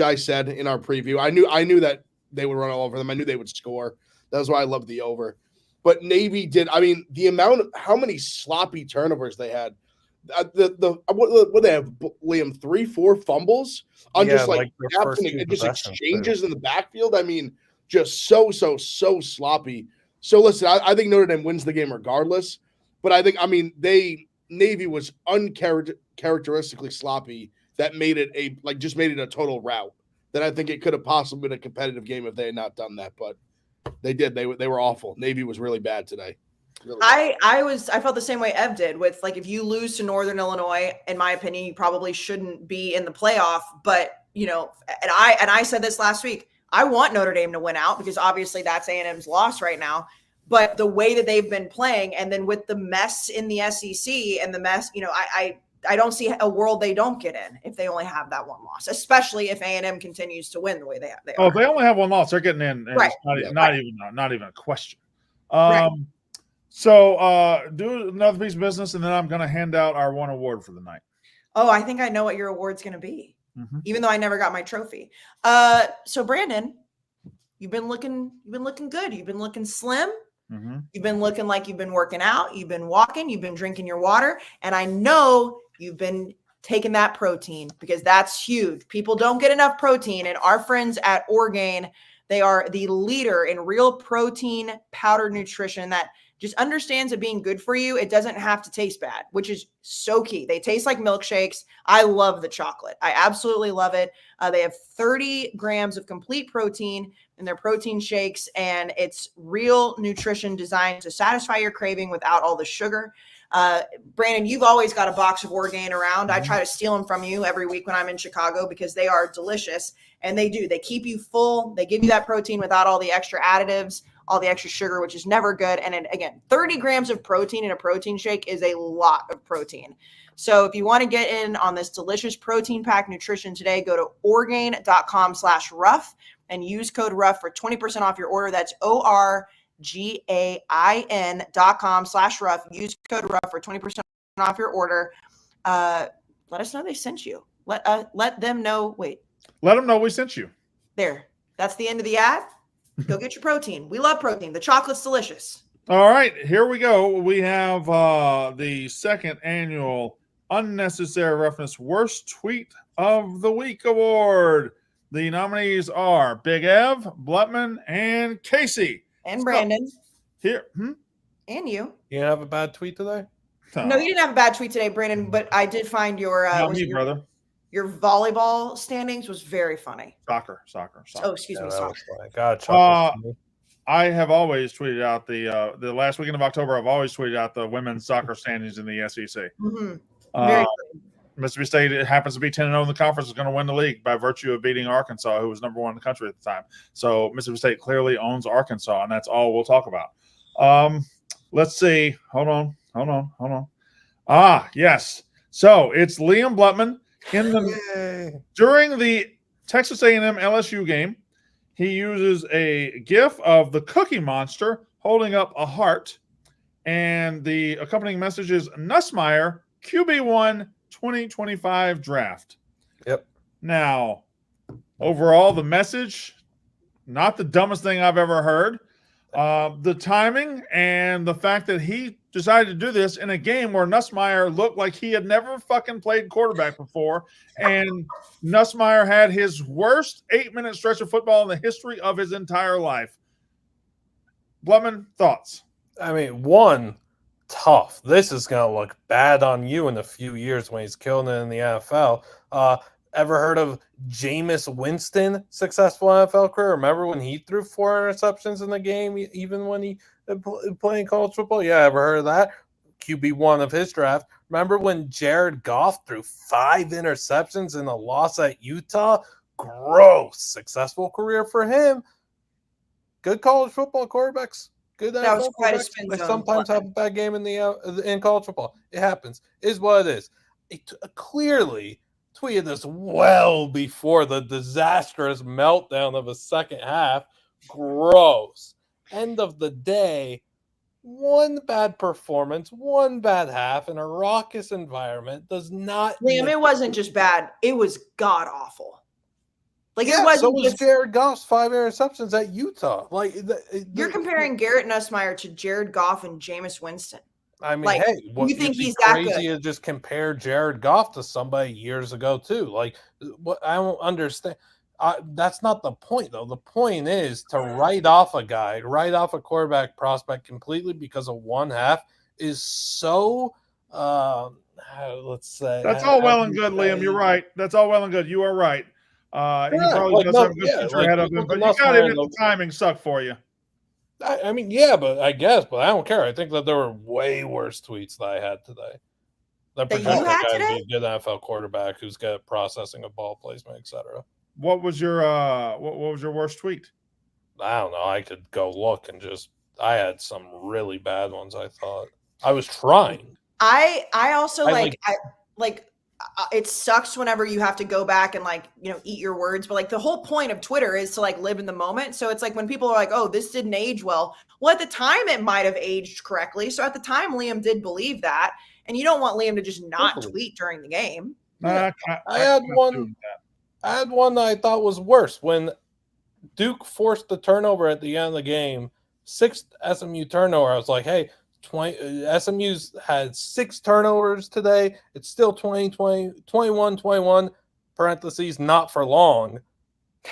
I said in our preview. I knew that they would run all over them. I knew they would score. That's why I loved the over. But Navy did. I mean, the amount of how many sloppy turnovers they had. What they have, Liam, 3-4 fumbles on just exchanges in the backfield. I mean, just so sloppy. So listen, I think Notre Dame wins the game regardless. But Navy was uncharacteristically sloppy. That made it a total rout. That I think it could have possibly been a competitive game if they had not done that. But they did. They were awful. Navy was really bad today. Really bad. I felt the same way Ev did with if you lose to Northern Illinois, in my opinion, you probably shouldn't be in the playoff. But and I said this last week. I want Notre Dame to win out because obviously that's A&M's loss right now. But the way that they've been playing, and then with the mess in the SEC and the mess, I don't see a world they don't get in if they only have that one loss, especially if A&M continues to win the way they are. Oh, if they only have one loss, they're getting in. Right. Not even a question. So do another piece of business, and then I'm going to hand out our one award for the night. Oh, I think I know what your award's going to be, even though I never got my trophy. So Brandon, you've been looking good. You've been looking slim. You've been looking like you've been working out. You've been walking. You've been drinking your water. And I know you've been taking that protein because that's huge. People don't get enough protein. And our friends at Orgain, They are the leader in real protein powdered nutrition that just understands it being good for you. It doesn't have to taste bad, which is so key. They taste like milkshakes. I love the chocolate. I absolutely love it. They have 30 grams of complete protein in their protein shakes, and it's real nutrition designed to satisfy your craving without all the sugar. Brandon, you've always got a box of Orgain around. I try to steal them from you every week when I'm in Chicago because they are delicious, and they do. They keep you full. They give you that protein without all the extra additives, all the extra sugar, which is never good. And again, 30 grams of protein in a protein shake is a lot of protein. So if you want to get in on this delicious protein pack nutrition today, go to Orgain.com/rough and use code ROUGH for 20% off your order. That's ORGAIN.com/rough. Use code ROUGH for 20% off your order. Let us know they sent you. Let them know. Wait. Let them know we sent you. There. That's the end of the ad. Go get your protein. We love protein. The chocolate's delicious. All right, here we go. We have the second annual Unnecessary Roughness Worst Tweet of the Week Award. The nominees are Big Ev, Blutman, and Kayce. And Brandon. Here. And you. You have a bad tweet today? No, you didn't have a bad tweet today, Brandon, but I did find your brother. Your volleyball standings was very funny. Soccer. Oh, excuse me, soccer. Gotcha. I have always tweeted out the last weekend of October. I've always tweeted out the women's soccer standings in the SEC. Very Mississippi State happens to be 10-0 in the conference, is going to win the league by virtue of beating Arkansas, who was number 1 in the country at the time. So Mississippi State clearly owns Arkansas, and that's all we'll talk about. Let's see. Hold on. Yes. So it's Liam Blutman during the Texas A&M LSU game. He uses a GIF of the Cookie Monster holding up a heart, and the accompanying message is Nussmeier QB1 2025 draft. Yep. Now, overall, the message, not the dumbest thing I've ever heard. The timing and the fact that he decided to do this in a game where Nussmeier looked like he had never fucking played quarterback before, and Nussmeier had his worst 8-minute stretch of football in the history of his entire life. Blutman, thoughts? I mean, one, tough. This is going to look bad on you in a few years when he's killing it in the NFL. Ever heard of Jameis Winston, successful NFL career? Remember when he threw 4 interceptions in the game, even when he playing college football? Yeah, ever heard of that? QB1 of his draft. Remember when Jared Goff threw 5 interceptions in a loss at Utah? Gross. Successful career for him. Good college football quarterbacks. Good that was quite a quarterbacks. spin They zone. sometimes have a bad game in college football. It happens. It is what it is. It clearly tweeted this well before the disastrous meltdown of a second half. Gross. End of the day, one bad performance, one bad half in a raucous environment does not. Liam, it wasn't just bad. It was god awful. Like Yeah, it wasn't so was just, Jared Goff's 5 interceptions at Utah. Like you're comparing Garrett Nussmeier to Jared Goff and Jameis Winston. I mean, like, hey, what, you think it'd be he's that crazy good? to just compare Jared Goff to somebody years ago too? Like, what I don't understand. That's not the point, though. The point is to write off a guy, write off a quarterback prospect completely because of one half is so. Let's say That's all well and good, Liam. You're right. That's all well and good. You are right. He probably does have a good future ahead of him, but you got to admit the timing sucked for you. I mean, yeah, but I guess, but I don't care. I think that there were way worse tweets that I had today. That That you project had that guy today? is a good NFL quarterback who's good at processing of ball placement, etc. What was your what was your worst tweet? I don't know. I could go look and I had some really bad ones. I thought I was trying. I also I it sucks whenever you have to go back and eat your words, but like the whole point of Twitter is to live in the moment. So it's like when people are like, oh, this didn't age well at the time it might have aged correctly. So at the time Liam did believe that, and you don't want Liam to just not tweet during the game. I had one that I thought was worse when Duke forced the turnover at the end of the game, 6th SMU turnover. I was like, hey, SMU's had 6 turnovers today. It's still 21-21, parentheses, not for long.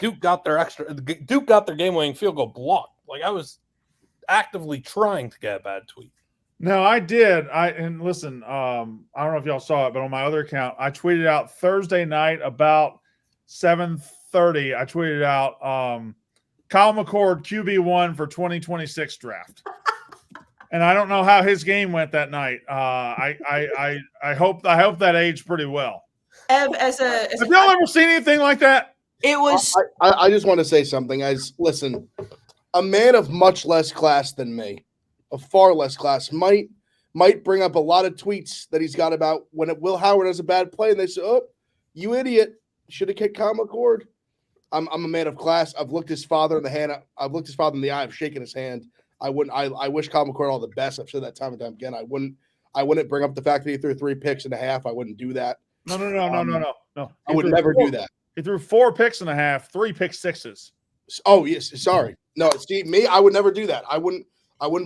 Duke got their game-winning field goal blocked. Like, I was actively trying to get a bad tweet. No, I did. And listen, I don't know if y'all saw it, but on my other account, I tweeted out Thursday night about 7:30. I tweeted out Kyle McCord QB1 for 2026 draft. And I don't know how his game went that night. I hope that aged pretty well. Ev, have y'all ever seen anything like that? It was. I just want to say something, guys. Listen, a man of much less class than me, of far less class, might bring up a lot of tweets that he's got about when Will Howard has a bad play, and they say, "Oh, you idiot! Should have kicked Kyle McCord." I'm a man of class. I've looked his father in the hand. I've looked his father in the eye. I've shaken his hand. I wish Kyle McCord all the best. I've said that time and time again. I wouldn't bring up the fact that he threw 3 picks and a half. I wouldn't do that. No. I would never do that. He threw 4 picks and a half, 3 pick sixes. Oh yes, sorry. No, see me. I would never do that. I wouldn't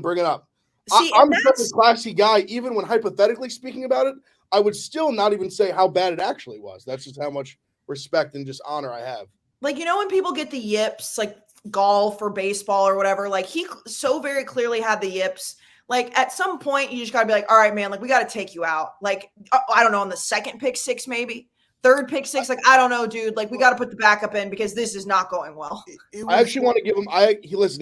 bring it up. See, I'm such a classy guy. Even when hypothetically speaking about it, I would still not even say how bad it actually was. That's just how much respect and just honor I have. Like, you know, when people get the yips, like golf or baseball or whatever, like he so very clearly had the yips. Like at some point, you just got to be like, all right, man, like we got to take you out. Like, I don't know, on the second pick six, maybe third pick six. Like, I don't know, dude. Like, we got to put the backup in because this is not going well. I actually want to give him.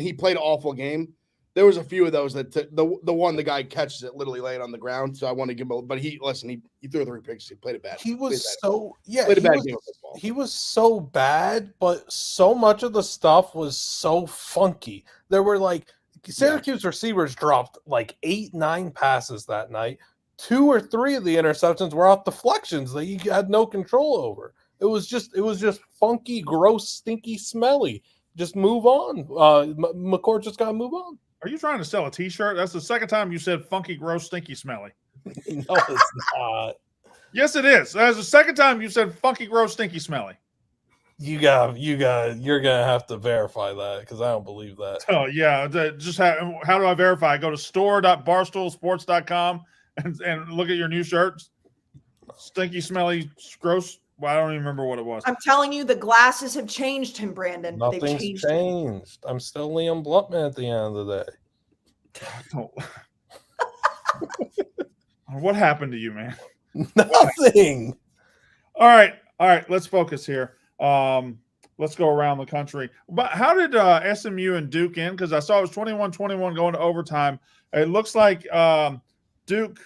He played an awful game. There was a few of those that the guy catches it literally laying on the ground. So I want to give him. But he threw 3 picks. He played it bad. He was played a bad game of football. He was so bad, but so much of the stuff was so funky. There were like Syracuse receivers dropped like 8-9 passes that night. 2 or 3 of the interceptions were off deflections that you had no control over. It was just funky, gross, stinky, smelly. Just move on. McCord just got to move on. Are you trying to sell a T-shirt? That's the second time you said funky, gross, stinky, smelly. No, it's not. Yes, it is. That's the second time you said funky, gross, stinky, smelly. You're gonna have to verify that because I don't believe that. Oh yeah, how do I verify? Go to store.barstoolsports.com and look at your new shirts. Stinky, smelly, gross. Well, I don't even remember what it was. I'm telling you, the glasses have changed him, Brandon. Nothing's changed. I'm still Liam Bluntman at the end of the day. What happened to you, man? Nothing. All right. Let's focus here. Let's go around the country. But how did SMU and Duke end? Because I saw it was 21-21 going to overtime. It looks like Duke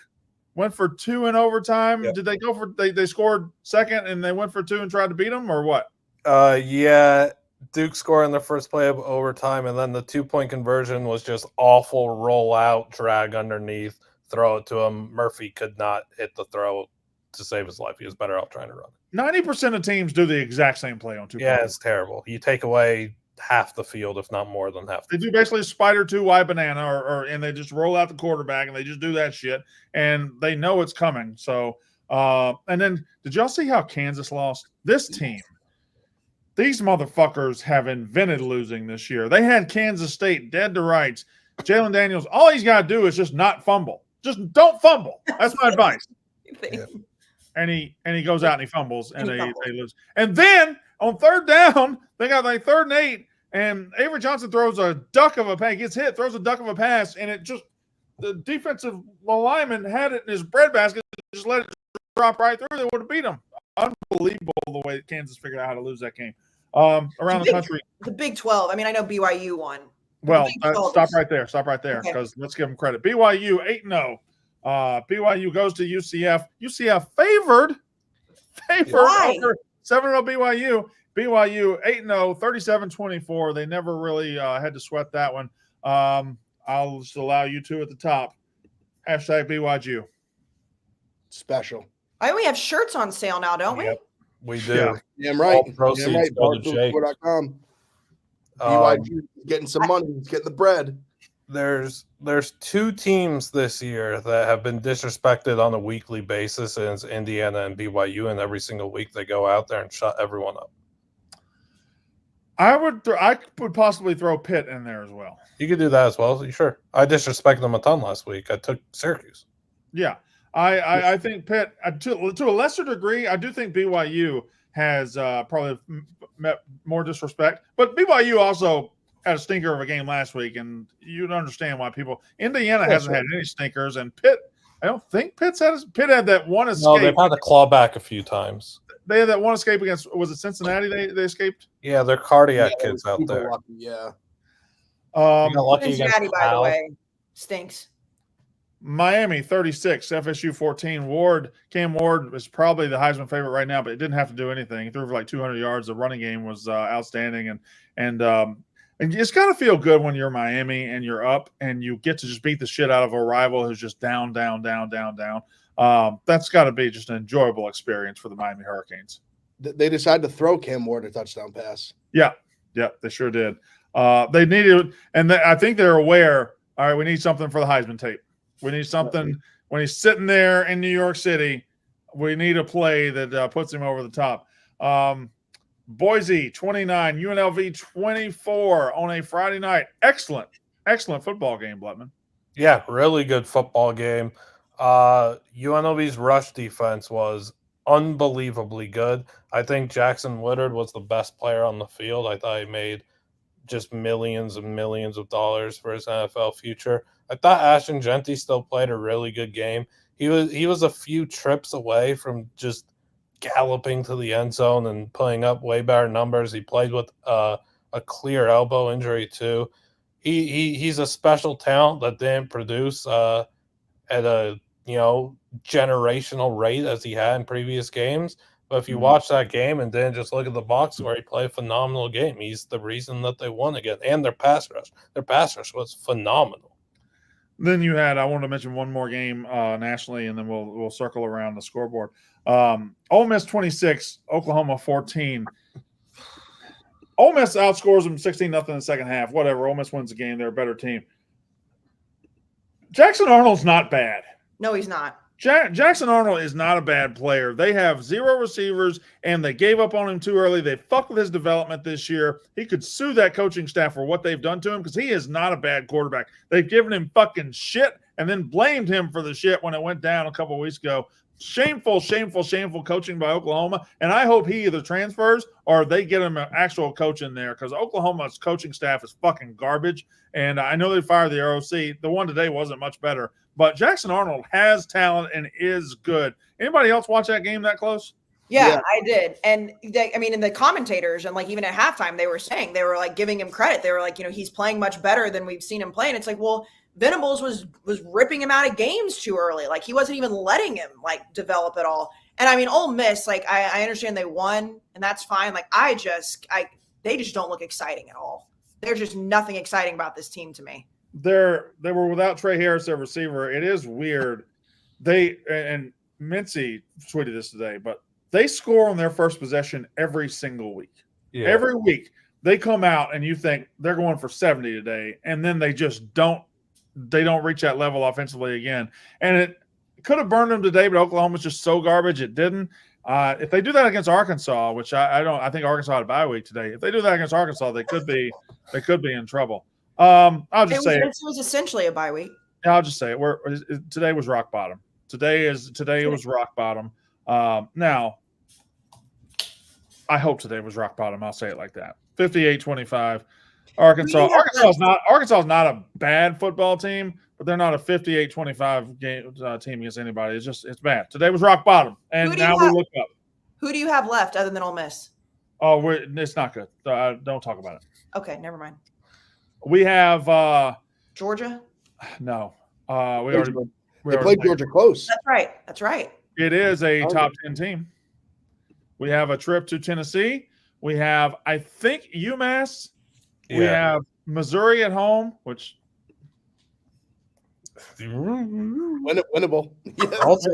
went for 2 in overtime. Yep. Did they go for they scored second and they went for 2 and tried to beat them, or what? Yeah. Duke scored in the first play of overtime, and then the 2-point conversion was just awful roll out, drag underneath, throw it to him. Murphy could not hit the throw to save his life. He was better off trying to run it. 90% of teams do the exact same play on 2 points. Yeah, it's terrible. You take away half the field, if not more than half. They do basically a spider 2 wide banana, and they just roll out the quarterback, and they just do that shit, and they know it's coming. So, and then did y'all see how Kansas lost? This team, these motherfuckers have invented losing this year. They had Kansas State dead to rights. Jalen Daniels, all he's got to do is just not fumble. Just don't fumble. That's my advice. Yeah. And he goes out and he fumbles, and they lose. And then on 3rd down, they got like 3rd and 8, and Avery Johnson throws a duck of a pass, gets hit, throws a duck of a pass, and it just the defensive lineman had it in his breadbasket, just let it drop right through. They would have beat him. Unbelievable the way that Kansas figured out how to lose that game. Around the country, the Big 12. I mean, I know BYU won. Well, stop right there, because let's give them credit. BYU 8-0. BYU goes to UCF. UCF favored over 7-0 BYU. BYU 8-0, 37-24. They never really had to sweat that one. I'll just allow you 2 at the top. Hashtag BYU. Special. We have shirts on sale now, don't we? Yep, we do. Yeah. Damn right. Proceeds go to Jake. BYU getting some money. He's getting the bread. There's 2 teams this year that have been disrespected on a weekly basis, and it's Indiana and BYU, and every single week they go out there and shut everyone up. I would possibly throw Pitt in there as well. You could do that as well. Sure. I disrespected them a ton last week. I took Syracuse. Yeah. I think Pitt, to a lesser degree, I do think BYU has probably met more disrespect. But BYU also had a stinker of a game last week, and you don't understand why people. Indiana hasn't had any stinkers, and Pitt. I don't think Pitt had that one escape. No, they've had to claw back a few times. They had that one escape against, was it Cincinnati? They escaped. Yeah, they're cardiac kids out there. Lucky, yeah. Cincinnati, by the way, stinks. Miami 36, FSU 14. Cam Ward is probably the Heisman favorite right now, but it didn't have to do anything. He threw for like 200 yards. The running game was outstanding, and you just gotta feel good when you're Miami and you're up and you get to just beat the shit out of a rival who's just down. That's got to be just an enjoyable experience for the Miami Hurricanes. They decided to throw Cam Ward a touchdown pass. Yeah, they sure did. They needed, and I think they're aware. All right, we need something for the Heisman tape. We need something when he's sitting there in New York City. We need a play that puts him over the top. Boise 29, UNLV 24 on a Friday night. Excellent football game, Blutman. Yeah, really good football game. UNLV's rush defense was unbelievably good. I think Jackson Woodard was the best player on the field. I thought he made just millions and millions of dollars for his NFL future. I thought Ashton Genty still played a really good game. He was a few trips away from just galloping to the end zone and putting up way better numbers. He played with a clear elbow injury too. He's a special talent that didn't produce at a generational rate as he had in previous games. But if you watch that game and then just look at the box score, he played a phenomenal game. He's the reason that they won again. And their pass rush was phenomenal. Then you had, I want to mention one more game nationally, and then we'll circle around the scoreboard. Ole Miss 26, Oklahoma 14. Ole Miss outscores them 16-0 in the second half. Whatever. Ole Miss wins the game. They're a better team. Jackson Arnold's not bad. No, he's not. Jackson Arnold is not a bad player. They have 0 receivers, and they gave up on him too early. They fucked with his development this year. He could sue that coaching staff for what they've done to him because he is not a bad quarterback. They've given him fucking shit and then blamed him for the shit when it went down a couple of weeks ago. Shameful coaching by Oklahoma. And I hope he either transfers or they get him an actual coach in there because Oklahoma's coaching staff is fucking garbage. And I know they fired the ROC. The one today wasn't much better. But Jackson Arnold has talent and is good. Anybody else watch that game that close? Yeah, I did. And in the commentators and like even at halftime, they were saying, they were like giving him credit. They were like, he's playing much better than we've seen him play. And it's like, well, Venables was ripping him out of games too early. Like he wasn't even letting him like develop at all. And I mean, Ole Miss, like I understand they won and that's fine. Like they just don't look exciting at all. There's just nothing exciting about this team to me. They were without Trey Harris, their receiver. It is weird. And Mincy tweeted this today, but they score on their first possession every single week. Yeah. Every week they come out and you think they're going for 70 today, and then they just don't. They don't reach that level offensively again. And it could have burned them today, but Oklahoma's just so garbage it didn't. If they do that against Arkansas, which I think Arkansas had a bye week today. If they do that against Arkansas, they could be in trouble. I'll just say it was essentially a bye week. Yeah, I'll just say it. Today was rock bottom. Today was rock bottom. Now, I hope today was rock bottom. I'll say it like that. 58-25. Arkansas is not a bad football team, but they're not a 58-25 game team against anybody. It's bad. Today was rock bottom, and now we look up. Who do you have left other than Ole Miss? Oh, it's not good. Don't talk about it. Okay, never mind. We have Georgia. No, they played Georgia close. That's right. It is a top 10 team. We have a trip to Tennessee. We have, I think, UMass. Yeah. We have Missouri at home, which winnable. Also,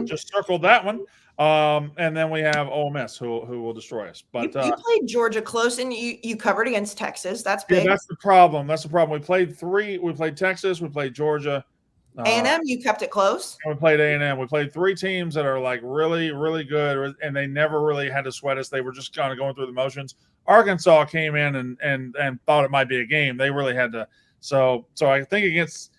just circled that one. And then we have Ole Miss, who will destroy us. But you played Georgia close, and you covered against Texas. That's big. Yeah, that's the problem. We played 3. We played Texas. We played Georgia. A&M, you kept it close. And we played A&M. We played 3 teams that are like really, really good, and they never really had to sweat us. They were just kind of going through the motions. Arkansas came in and thought it might be a game. They really had to. So I think against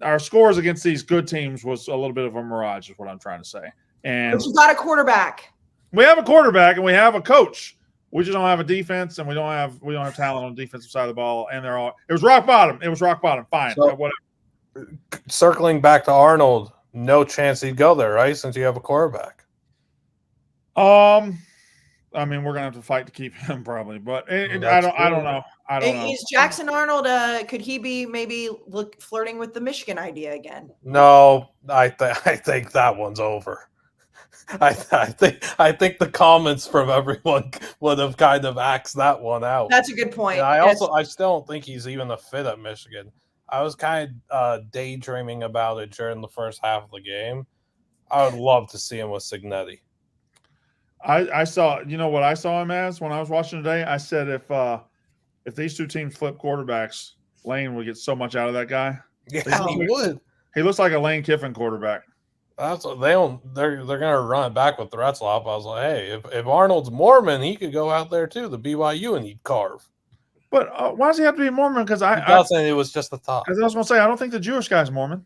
our scores against these good teams was a little bit of a mirage, is what I'm trying to say. But you got a quarterback. We have a quarterback and we have a coach. We just don't have a defense, and we don't have talent on the defensive side of the ball. And it was rock bottom. It was rock bottom. Fine. So, whatever. Circling back to Arnold, no chance he'd go there, right? Since you have a quarterback. I mean, we're gonna have to fight to keep him probably, but I don't know. I don't know. Is Jackson Arnold? Could he be maybe flirting with the Michigan idea again? No, I think that one's over. I think the comments from everyone would have kind of axed that one out. That's a good point. And I still don't think he's even a fit at Michigan. I was kind of daydreaming about it during the first half of the game. I would love to see him with Cignetti. I saw, what I saw him as when I was watching today? I said if these two teams flip quarterbacks, Lane would get so much out of that guy. Yeah, he would. He looks like a Lane Kiffin quarterback. That's what they're gonna run it back with Retzlaff. I was like, hey, if Arnold's Mormon, he could go out there too, the BYU, and he'd carve. But why does he have to be Mormon? Because it was just a thought. Because I was gonna say I don't think the Jewish guy's Mormon.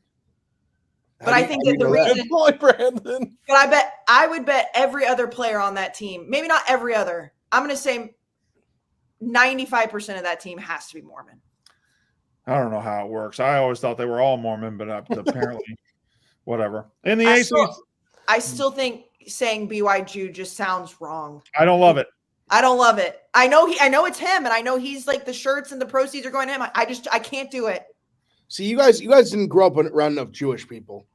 But I think that the reason. Good point, Brandon. But I would bet every other player on that team, maybe not every other. I'm gonna say 95% of that team has to be Mormon. I don't know how it works. I always thought they were all Mormon, but apparently, whatever. In the ACC, I still think saying BYU just sounds wrong. I don't love it. I don't love it. I know it's him, and I know he's like the shirts and the proceeds are going to him. I can't do it. See, you guys didn't grow up around enough Jewish people.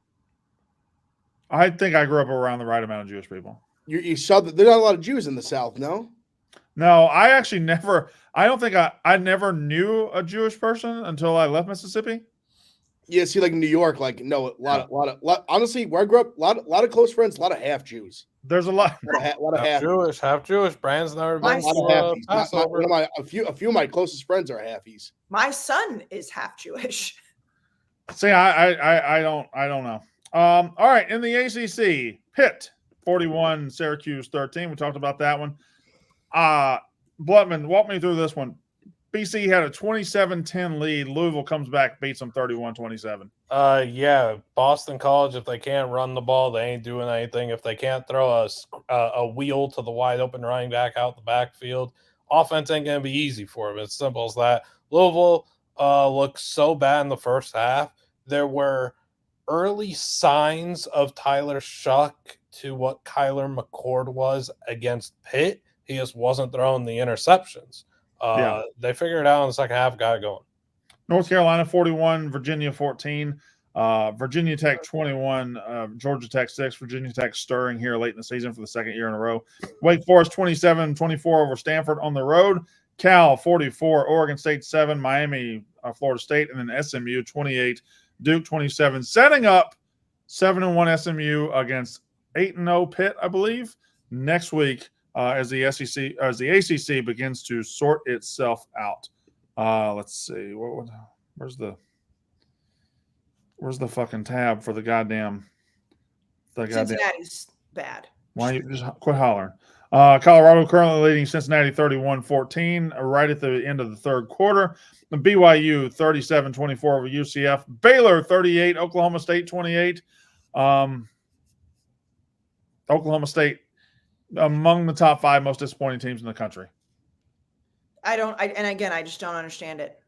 I think I grew up around the right amount of Jewish people. You saw that there's not a lot of Jews in the South, no? No, I actually never. I don't think I never knew a Jewish person until I left Mississippi. Yeah, see, like in New York, like no, a lot. Honestly, where I grew up, a lot of close friends, a lot of half Jews. There's a lot of half Jewish. Brand's never been. A few of my closest friends are halfies. My son is half Jewish. See, I don't know. All right, in the ACC, Pitt 41, Syracuse 13. We talked about that one. Blutman, walk me through this one. BC had a 27-10 lead. Louisville comes back, beats them 31-27. Yeah, Boston College, if they can't run the ball, they ain't doing anything. If they can't throw a wheel to the wide open running back out the backfield, offense ain't going to be easy for them. It's simple as that. Louisville looked so bad in the first half. There were early signs of Tyler Shuck to what Kyler McCord was against Pitt. He just wasn't throwing the interceptions. They figured it out in the second half, got it going. North Carolina 41, Virginia 14, Virginia Tech 21, Georgia Tech 6. Virginia Tech stirring here late in the season for the second year in a row. Wake Forest 27-24 over Stanford on the road. Cal 44, Oregon State 7, Miami, Florida State, and then SMU 28, Duke 27, setting up 7-1 SMU against 8-0 Pitt, I believe, next week. As the ACC begins to sort itself out. Let's see. Where's the fucking tab for the goddamn? Cincinnati's bad. Why you just quit hollering? Colorado currently leading Cincinnati 31-14 right at the end of the third quarter. The BYU 37-24 over UCF. Baylor 38, Oklahoma State 28. Oklahoma State among the top 5 most disappointing teams in the country. I just don't understand it.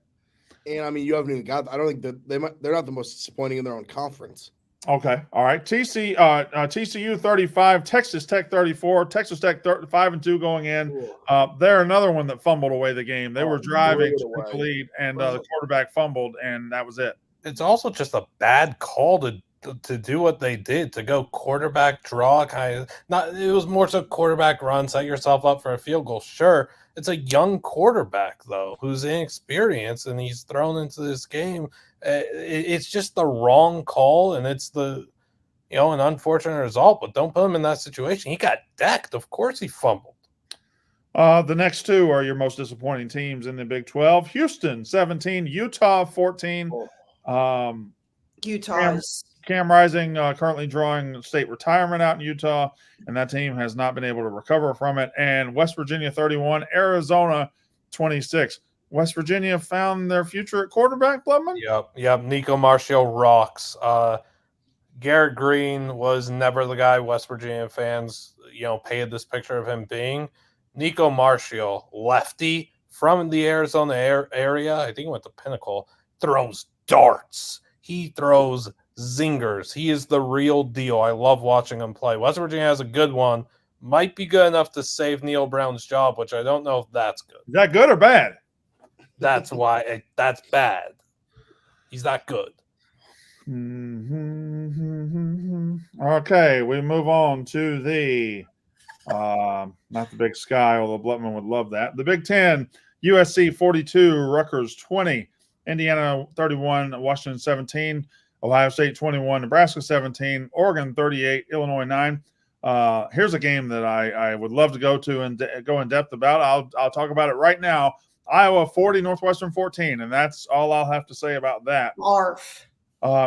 And I mean, you haven't even got. I don't think that they're not the most disappointing in their own conference. Okay, all right. TCU 35, Texas Tech 34, Texas Tech 5-2 going in. They're another one that fumbled away the game. They were driving to the lead, and the quarterback fumbled, and that was it. It's also just a bad call to do what they did, to go quarterback draw it was more so quarterback run, set yourself up for a field goal. Sure, it's a young quarterback though who's inexperienced and he's thrown into this game. It's just the wrong call, and it's an unfortunate result, but don't put him in that situation. He got decked. Of course he fumbled. The next two are your most disappointing teams in the Big 12. Houston 17, Utah 14. Utah is Cam Rising currently drawing state retirement out in Utah, and that team has not been able to recover from it. And West Virginia 31, Arizona 26. West Virginia found their future at quarterback, Blubman? Yep. Nico Marshall rocks. Garrett Green was never the guy West Virginia fans, painted this picture of him being. Nico Marshall, lefty from the Arizona area, I think he went to Pinnacle, throws darts. He throws zingers. He is the real deal. I love watching him play. West Virginia has a good one. Might be good enough to save Neil Brown's job, which I don't know if that's good. Is that good or bad? That's why that's bad. He's not good. Okay, we move on to the not the Big Sky, although Blutman would love that. The Big Ten, USC 42, Rutgers 20, Indiana 31, Washington 17, Ohio State 21, Nebraska 17, Oregon 38, Illinois 9. Here's a game that I would love to go to and go in depth about. I'll talk about it right now. Iowa 40, Northwestern 14, and that's all I'll have to say about that. Arf.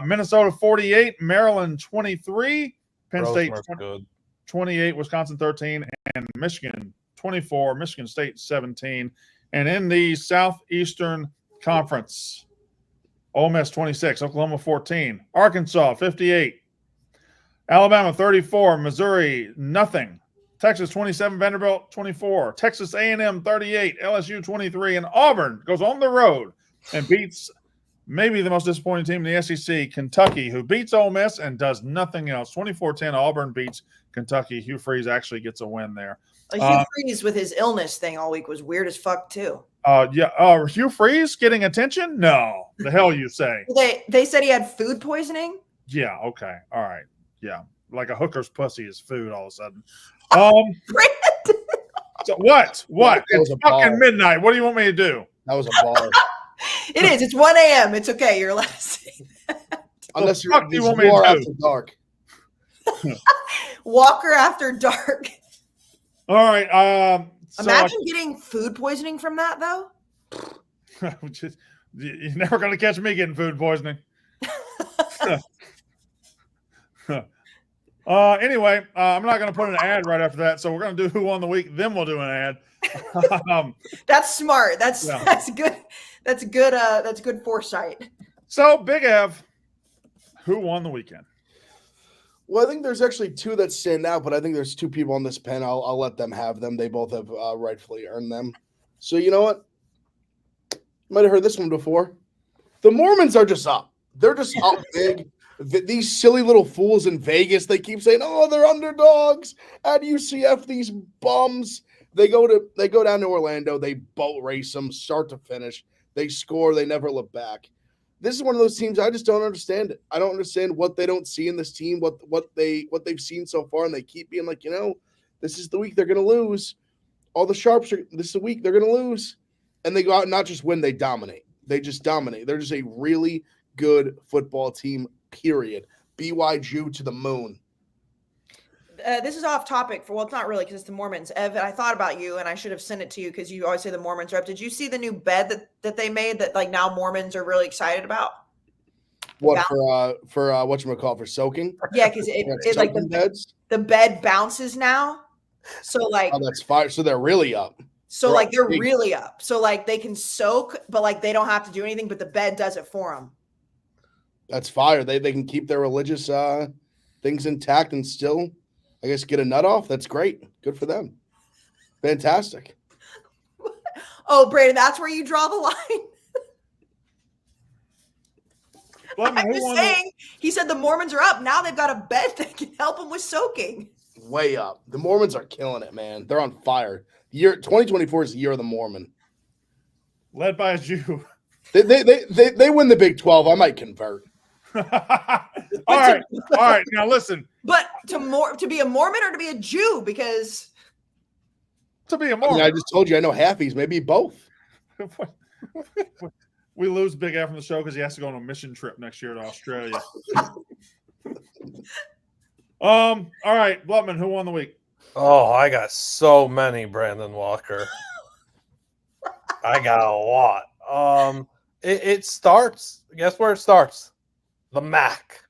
Minnesota 48, Maryland 23, Penn State 28, Wisconsin 13, and Michigan 24, Michigan State 17. And in the Southeastern Conference, Ole Miss 26, Oklahoma 14, Arkansas 58, Alabama 34, Missouri nothing, Texas 27, Vanderbilt 24, Texas A&M 38, LSU 23, and Auburn goes on the road and beats maybe the most disappointing team in the SEC, Kentucky, who beats Ole Miss and does nothing else. 24-10, Auburn beats Kentucky. Hugh Freeze actually gets a win there. Hugh Freeze with his illness thing all week was weird as fuck too. Hugh Freeze getting attention? No. The hell you say? They said he had food poisoning? Yeah, okay. All right. Yeah. Like a hooker's pussy is food all of a sudden. So what? It's fucking midnight. What do you want me to do? That was a bar. It is. It's 1 a.m. It's okay. You're allowed to say that. Unless you're more after dark. Walker after dark. All right. Imagine getting food poisoning from that, though. You're never going to catch me getting food poisoning. Anyway, I'm not going to put an ad right after that, so we're going to do Who Won the Week, then we'll do an ad. That's smart. That's good. That's good. That's good foresight. So, Big Ev, who won the weekend? Well, I think there's actually two that stand out, but I think there's two people on this pen. I'll let them have them. They both have rightfully earned them. So you know what? You might have heard this one before. The Mormons are just up. They're just up big. These silly little fools in Vegas, they keep saying, "Oh, they're underdogs at UCF." These bums. They go down to Orlando. They boat race them, start to finish. They score. They never look back. This is one of those teams I just don't understand it. I don't understand what they don't see in this team, what they've seen so far, and they keep being like, this is the week they're going to lose. All the sharps this is the week they're going to lose, and they go out and not just win, they dominate. They just dominate. They're just a really good football team. Period. BYU to the moon. This is off topic it's not really because it's the Mormons. Evan, I thought about you and I should have sent it to you because you always say the Mormons are up. Did you see the new bed that they made that like now Mormons are really excited about? What for whatchamacallit, for soaking? Yeah, because it's like the bed bounces now. So like that's fire. So they're really up. So they're really up. So like they can soak, but like they don't have to do anything, but the bed does it for them. That's fire. They can keep their religious things intact and still, I guess, get a nut off. That's great. Good for them. Fantastic. Oh, Brandon, that's where you draw the line. I'm just saying, he said the Mormons are up. Now they've got a bed that can help them with soaking. Way up. The Mormons are killing it, man. They're on fire. Year 2024 is the year of the Mormon. Led by a Jew. They win the Big 12. I might convert. All right. Now listen. But to be a Mormon or to be a Jew? Because to be a Mormon. I just told you I know halfies, maybe both. We lose Big F from the show because he has to go on a mission trip next year to Australia. All right, Blutman, who won the week? Oh, I got so many, Brandon Walker. I got a lot. It starts. Guess where it starts? The MAC.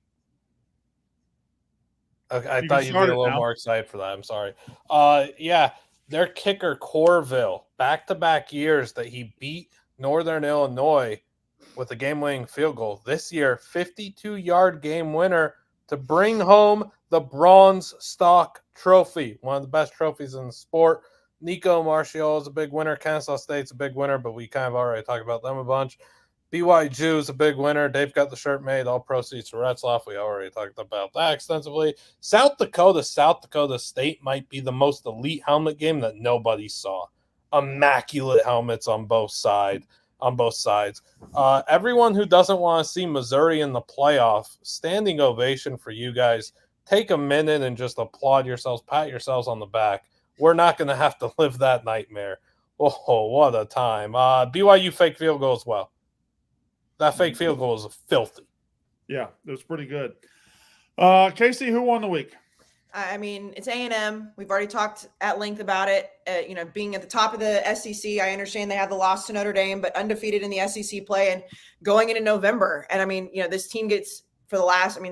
Okay, I thought you'd be a little more excited for that. I'm sorry. Yeah, their kicker Corville, back-to-back years that he beat Northern Illinois with a game-winning field goal. This year, 52-yard game winner to bring home the Bronze Stalk Trophy, one of the best trophies in the sport. Nico Marcial is a big winner. Kennesaw State's a big winner, but we kind of already talked about them a bunch. BYU is a big winner. They've got the shirt made. All proceeds to Retzlaff. We already talked about that extensively. South Dakota State might be the most elite helmet game that nobody saw. Immaculate helmets on both sides. Everyone who doesn't want to see Missouri in the playoff, standing ovation for you guys. Take a minute and just applaud yourselves, pat yourselves on the back. We're not going to have to live that nightmare. Oh, what a time. BYU fake field goal as well. That fake field goal is filthy. Yeah, it was pretty good. Kayce, who won the week? I mean, it's A&M. We've already talked at length about it. Being at the top of the SEC, I understand they had the loss to Notre Dame, but undefeated in the SEC play and going into November. And I mean, this team gets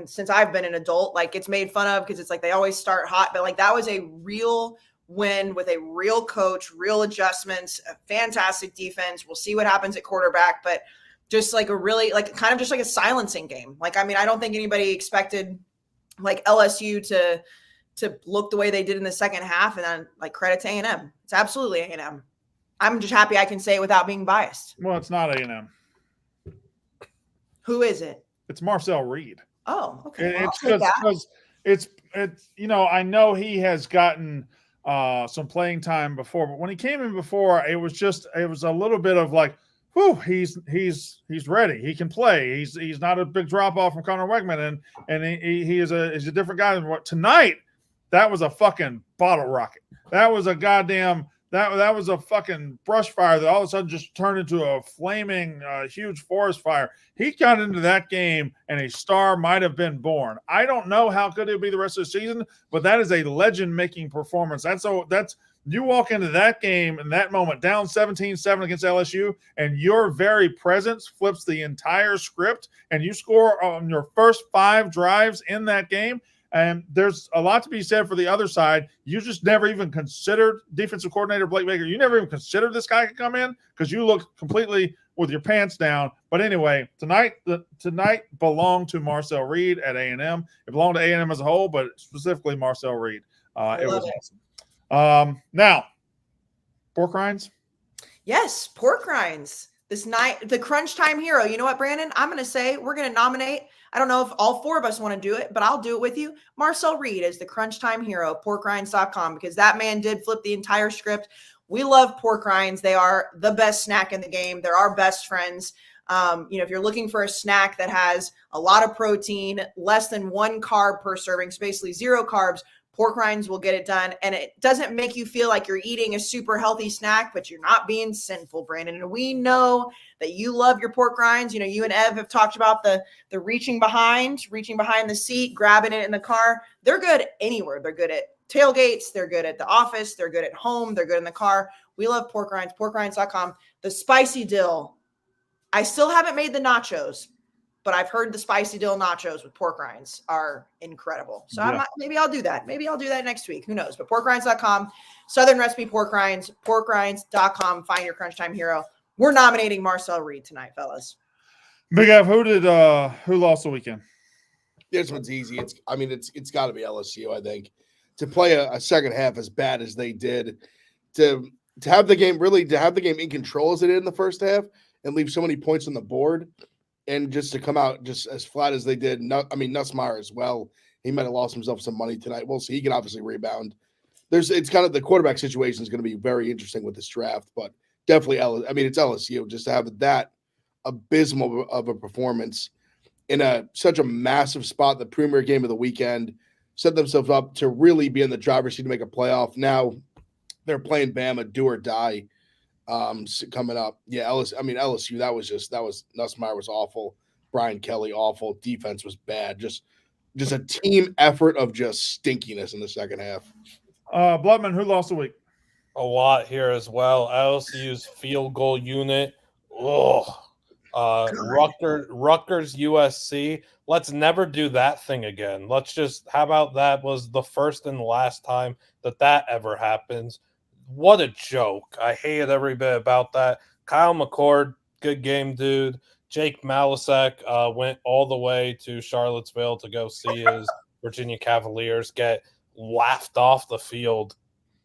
since I've been an adult, gets made fun of because it's like they always start hot, but that was a real win with a real coach, real adjustments, a fantastic defense. We'll see what happens at quarterback, but just a really kind of just a silencing game. I don't think anybody expected LSU to look the way they did in the second half, and then credit to A&M. It's absolutely A&M. I'm just happy I can say it without being biased. Well, it's not A&M. Who is it? It's Marcel Reed. Oh, okay. It's because it's I know he has gotten some playing time before, but when he came in before, it was a little bit of whew, he's ready. He can play. He's not a big drop off from Connor Wegman, and he is a different guy than what tonight. That was a fucking bottle rocket. That was a goddamn that was a fucking brush fire that all of a sudden just turned into a flaming huge forest fire. He got into that game and a star might have been born. I don't know how good it'll be the rest of the season, but that is a legend-making performance. That's you walk into that game in that moment down 17-7 against LSU, and your very presence flips the entire script, and you score on your first 5 drives in that game. And there's a lot to be said for the other side. You just never even considered defensive coordinator Blake Baker. You never even considered this guy could come in because you looked completely with your pants down. But anyway, tonight belonged to Marcel Reed at A&M. It belonged to A&M as a whole, but specifically Marcel Reed. It was awesome. Now, pork rinds? Yes, pork rinds. This night, the crunch time hero. You know what, Brandon? I'm going to say we're going to nominate. I don't know if all 4 of us want to do it, but I'll do it with you. Marcel Reed is the crunch time hero, porkrinds.com, because that man did flip the entire script. We love pork rinds. They are the best snack in the game. They're our best friends. If you're looking for a snack that has a lot of protein, less than 1 carb per serving, so basically 0 carbs, pork rinds will get it done. And it doesn't make you feel like you're eating a super healthy snack, but you're not being sinful, Brandon. And we know that you love your pork rinds. You and Ev have talked about the reaching behind the seat, grabbing it in the car. They're good anywhere. They're good at tailgates. They're good at the office. They're good at home. They're good in the car. We love pork rinds, porkrinds.com. The spicy dill. I still haven't made the nachos, but I've heard the spicy dill nachos with pork rinds are incredible. So yeah. Maybe I'll do that. Maybe I'll do that next week. Who knows? But porkrinds.com, Southern recipe pork rinds, porkrinds.com. Find your crunch time hero. We're nominating Marcel Reed tonight, fellas. Big F, who lost the weekend? This one's easy. It's got to be LSU. I think to play a second half as bad as they did, to have the game in control as they did in the first half, and leave so many points on the board. And just to come out just as flat as they did, Nussmeier as well. He might have lost himself some money tonight. We'll see. He can obviously rebound. It's kind of the quarterback situation is going to be very interesting with this draft, but definitely it's LSU just to have that abysmal of a performance in such a massive spot, the premier game of the weekend, set themselves up to really be in the driver's seat to make a playoff. Now they're playing Bama, do or die. Coming up. Yeah, LSU, that was Nussmeier was awful. Brian Kelly, awful. Defense was bad. Just a team effort of just stinkiness in the second half. Bloodman, who lost the week? A lot here as well. LSU's field goal unit. Rutgers USC. Let's never do that thing again. How about that was the first and last time that ever happens. What a joke. I hated every bit about that. Kyle McCord, good game, dude. Jake Malasek went all the way to Charlottesville to go see his Virginia Cavaliers get laughed off the field.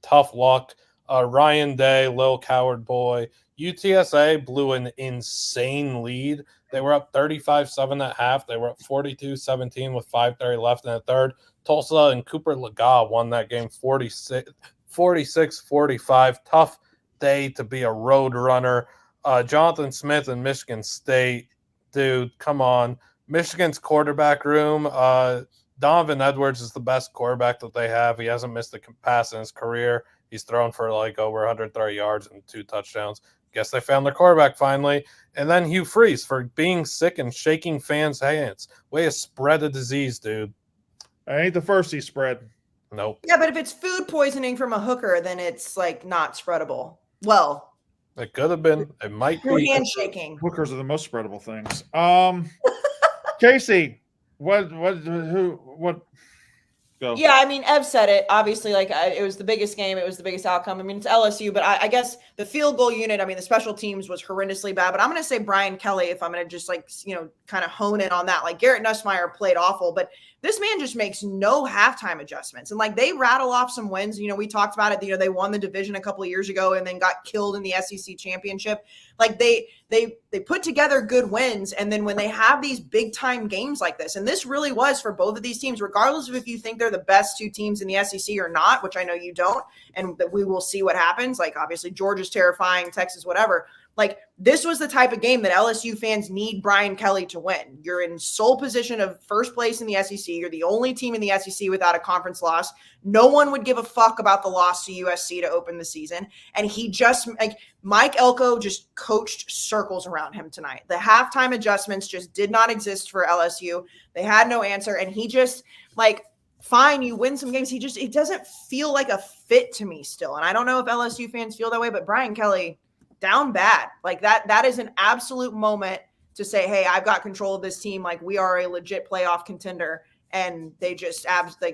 Tough luck. Ryan Day, Lil Coward Boy. UTSA blew an insane lead. They were up 35-7 at half. They were up 42-17 with 5:30 left in the third. Tulsa and Cooper Legas won that game 46-45. Tough day to be a road runner. Jonathan Smith and Michigan State. Dude, come on. Michigan's quarterback room. Donovan Edwards is the best quarterback that they have. He hasn't missed a pass in his career. He's thrown for like over 130 yards and 2 touchdowns. Guess they found their quarterback finally. And then Hugh Freeze for being sick and shaking fans' hands. Way to spread a disease, dude. I ain't the first he spread. Nope. Yeah, but if it's food poissoning from a hooker, then it's like not spreadable. Well, it could have been. It might be. Handshaking. Hookers are the most spreadable things. Kayce, what? Go. Yeah, I mean, Ev said it. Obviously, it was the biggest game. It was the biggest outcome. I mean, it's LSU, but I guess the field goal unit, I mean, the special teams was horrendously bad. But I'm going to say Brian Kelly if I'm going to just kind of hone in on that. Like Garrett Nussmeier played awful, but this man just makes no halftime adjustments. And they rattle off some wins. We talked about it. They won the division a couple of years ago and then got killed in the SEC championship. They put together good wins. And then when they have these big time games like this, and this really was for both of these teams, regardless of if you think they're the best 2 teams in the SEC or not, which I know you don't, and that we will see what happens. Obviously Georgia's terrifying, Texas, whatever. This was the type of game that LSU fans need Brian Kelly to win. You're in sole position of first place in the SEC. You're the only team in the SEC without a conference loss. No one would give a fuck about the loss to USC to open the season. And he just Mike Elko just coached circles around him tonight. The halftime adjustments just did not exist for LSU. They had no answer. And he just fine, you win some games. It doesn't feel like a fit to me still. And I don't know if LSU fans feel that way, but Brian Kelly down bad. That is an absolute moment to say, hey, I've got control of this team. We are a legit playoff contender. And they just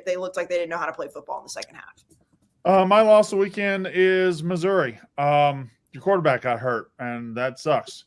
they looked like they didn't know how to play football in the second half. My loss of the weekend is Missouri. Your quarterback got hurt, and that sucks.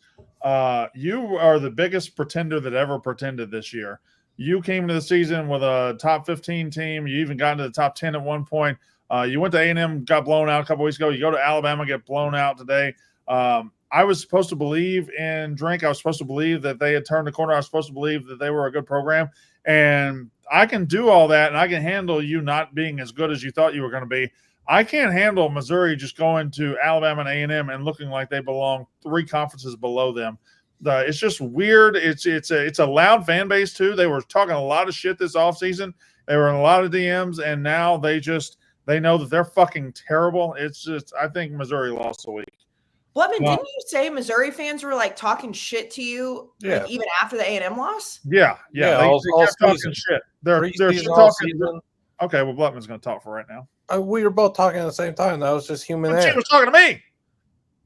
You are the biggest pretender that ever pretended this year. You came into the season with a top 15 team. You even got into the top 10 at one point. You went to A&M, got blown out a couple weeks ago. You go to Alabama, get blown out today. I was supposed to believe in Drink. I was supposed to believe that they had turned the corner. I was supposed to believe that they were a good program. And I can do all that, and I can handle you not being as good as you thought you were going to be. I can't handle Missouri just going to Alabama and A&M and looking like they belong 3 conferences below them. It's just weird. It's a loud fan base, too. They were talking a lot of shit this offseason. They were in a lot of DMs, and now they know that they're fucking terrible. I think Missouri lost the week. Blutman, didn't you say Missouri fans were talking shit to you even after the A&M loss? Yeah. They kept talking shit. They're shit talking. Okay, well, Blutman's going to talk for right now. We were both talking at the same time. That was just human error. She was talking to me.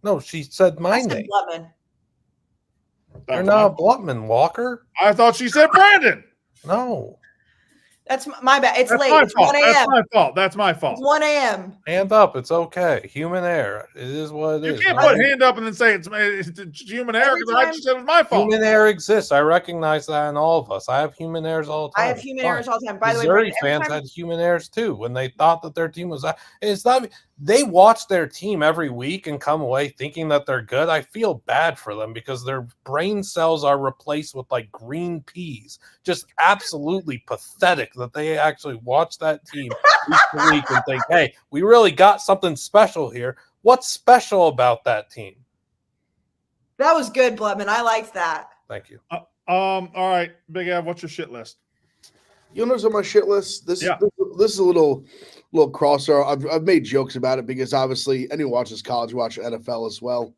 No, she said my name. Blutman. You're not Blutman, Walker. I thought she said Brandon. No. That's my bad. It's late. It's 1 a.m. That's my fault. It's 1 a.m. Hand up. It's okay. Human error. It is what it is. You can't put hand up and then say it's human error because I just said it was my fault. Human error exists. I recognize that in all of us. I have human errors all the time. I have human errors all the time. By the way, Missouri fans had human errors too when they thought that their team was. It's not. They watch their team every week and come away thinking that they're good. I feel bad for them because their brain cells are replaced with green peas. Just absolutely pathetic that they actually watch that team week to week and think, hey, we really got something special here. What's special about that team? That was good, Blutman. I liked that. Thank you. All right, Big Av, what's your shit list? You'll notice on my shit list, this is a little crossover. I've made jokes about it because obviously anyone watches college watch NFL as well.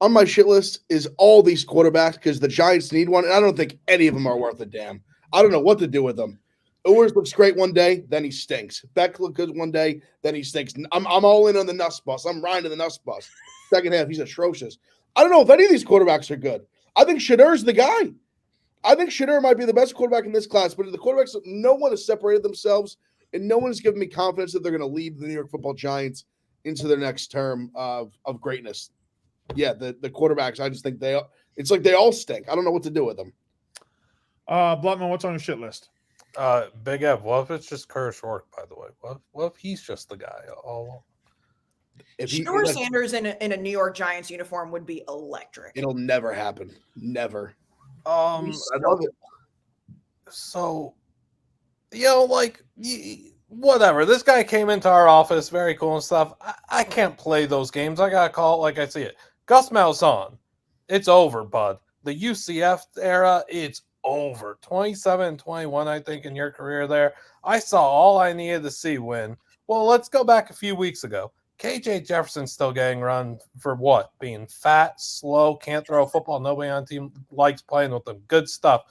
On my shit list is all these quarterbacks because the Giants need one, and I don't think any of them are worth a damn. I don't know what to do with them. Ewers looks great one day, then he stinks. Beck looked good one day, then he stinks. I'm all in on the Nuss bus. I'm riding the Nuss bus. Second half, he's atrocious. I don't know if any of these quarterbacks are good. I think Shedur's the guy. I think Shedur might be the best quarterback in this class, but the quarterbacks, no one has separated themselves, and no one has given me confidence that they're going to lead the New York Football Giants into their next term of greatness. Yeah, the quarterbacks, I just think It's like they all stink. I don't know what to do with them. Blutman, what's on your shit list? Big Ev, what if it's just Curtis Rourke, by the way? What if he's just the guy? Shedeur Sanders in a New York Giants uniform would be electric. It'll never happen. Never. I love it. So, whatever. This guy came into our office, very cool and stuff. I can't play those games. I gotta call it like I see it. Gus Malzahn, it's over, bud. The UCF era, it's over. 27-21, I think, in your career there. I saw all I needed to see win. Well, let's go back a few weeks ago. KJ Jefferson's still getting run for what? Being fat, slow, can't throw a football. Nobody on the team likes playing with him. Good stuff.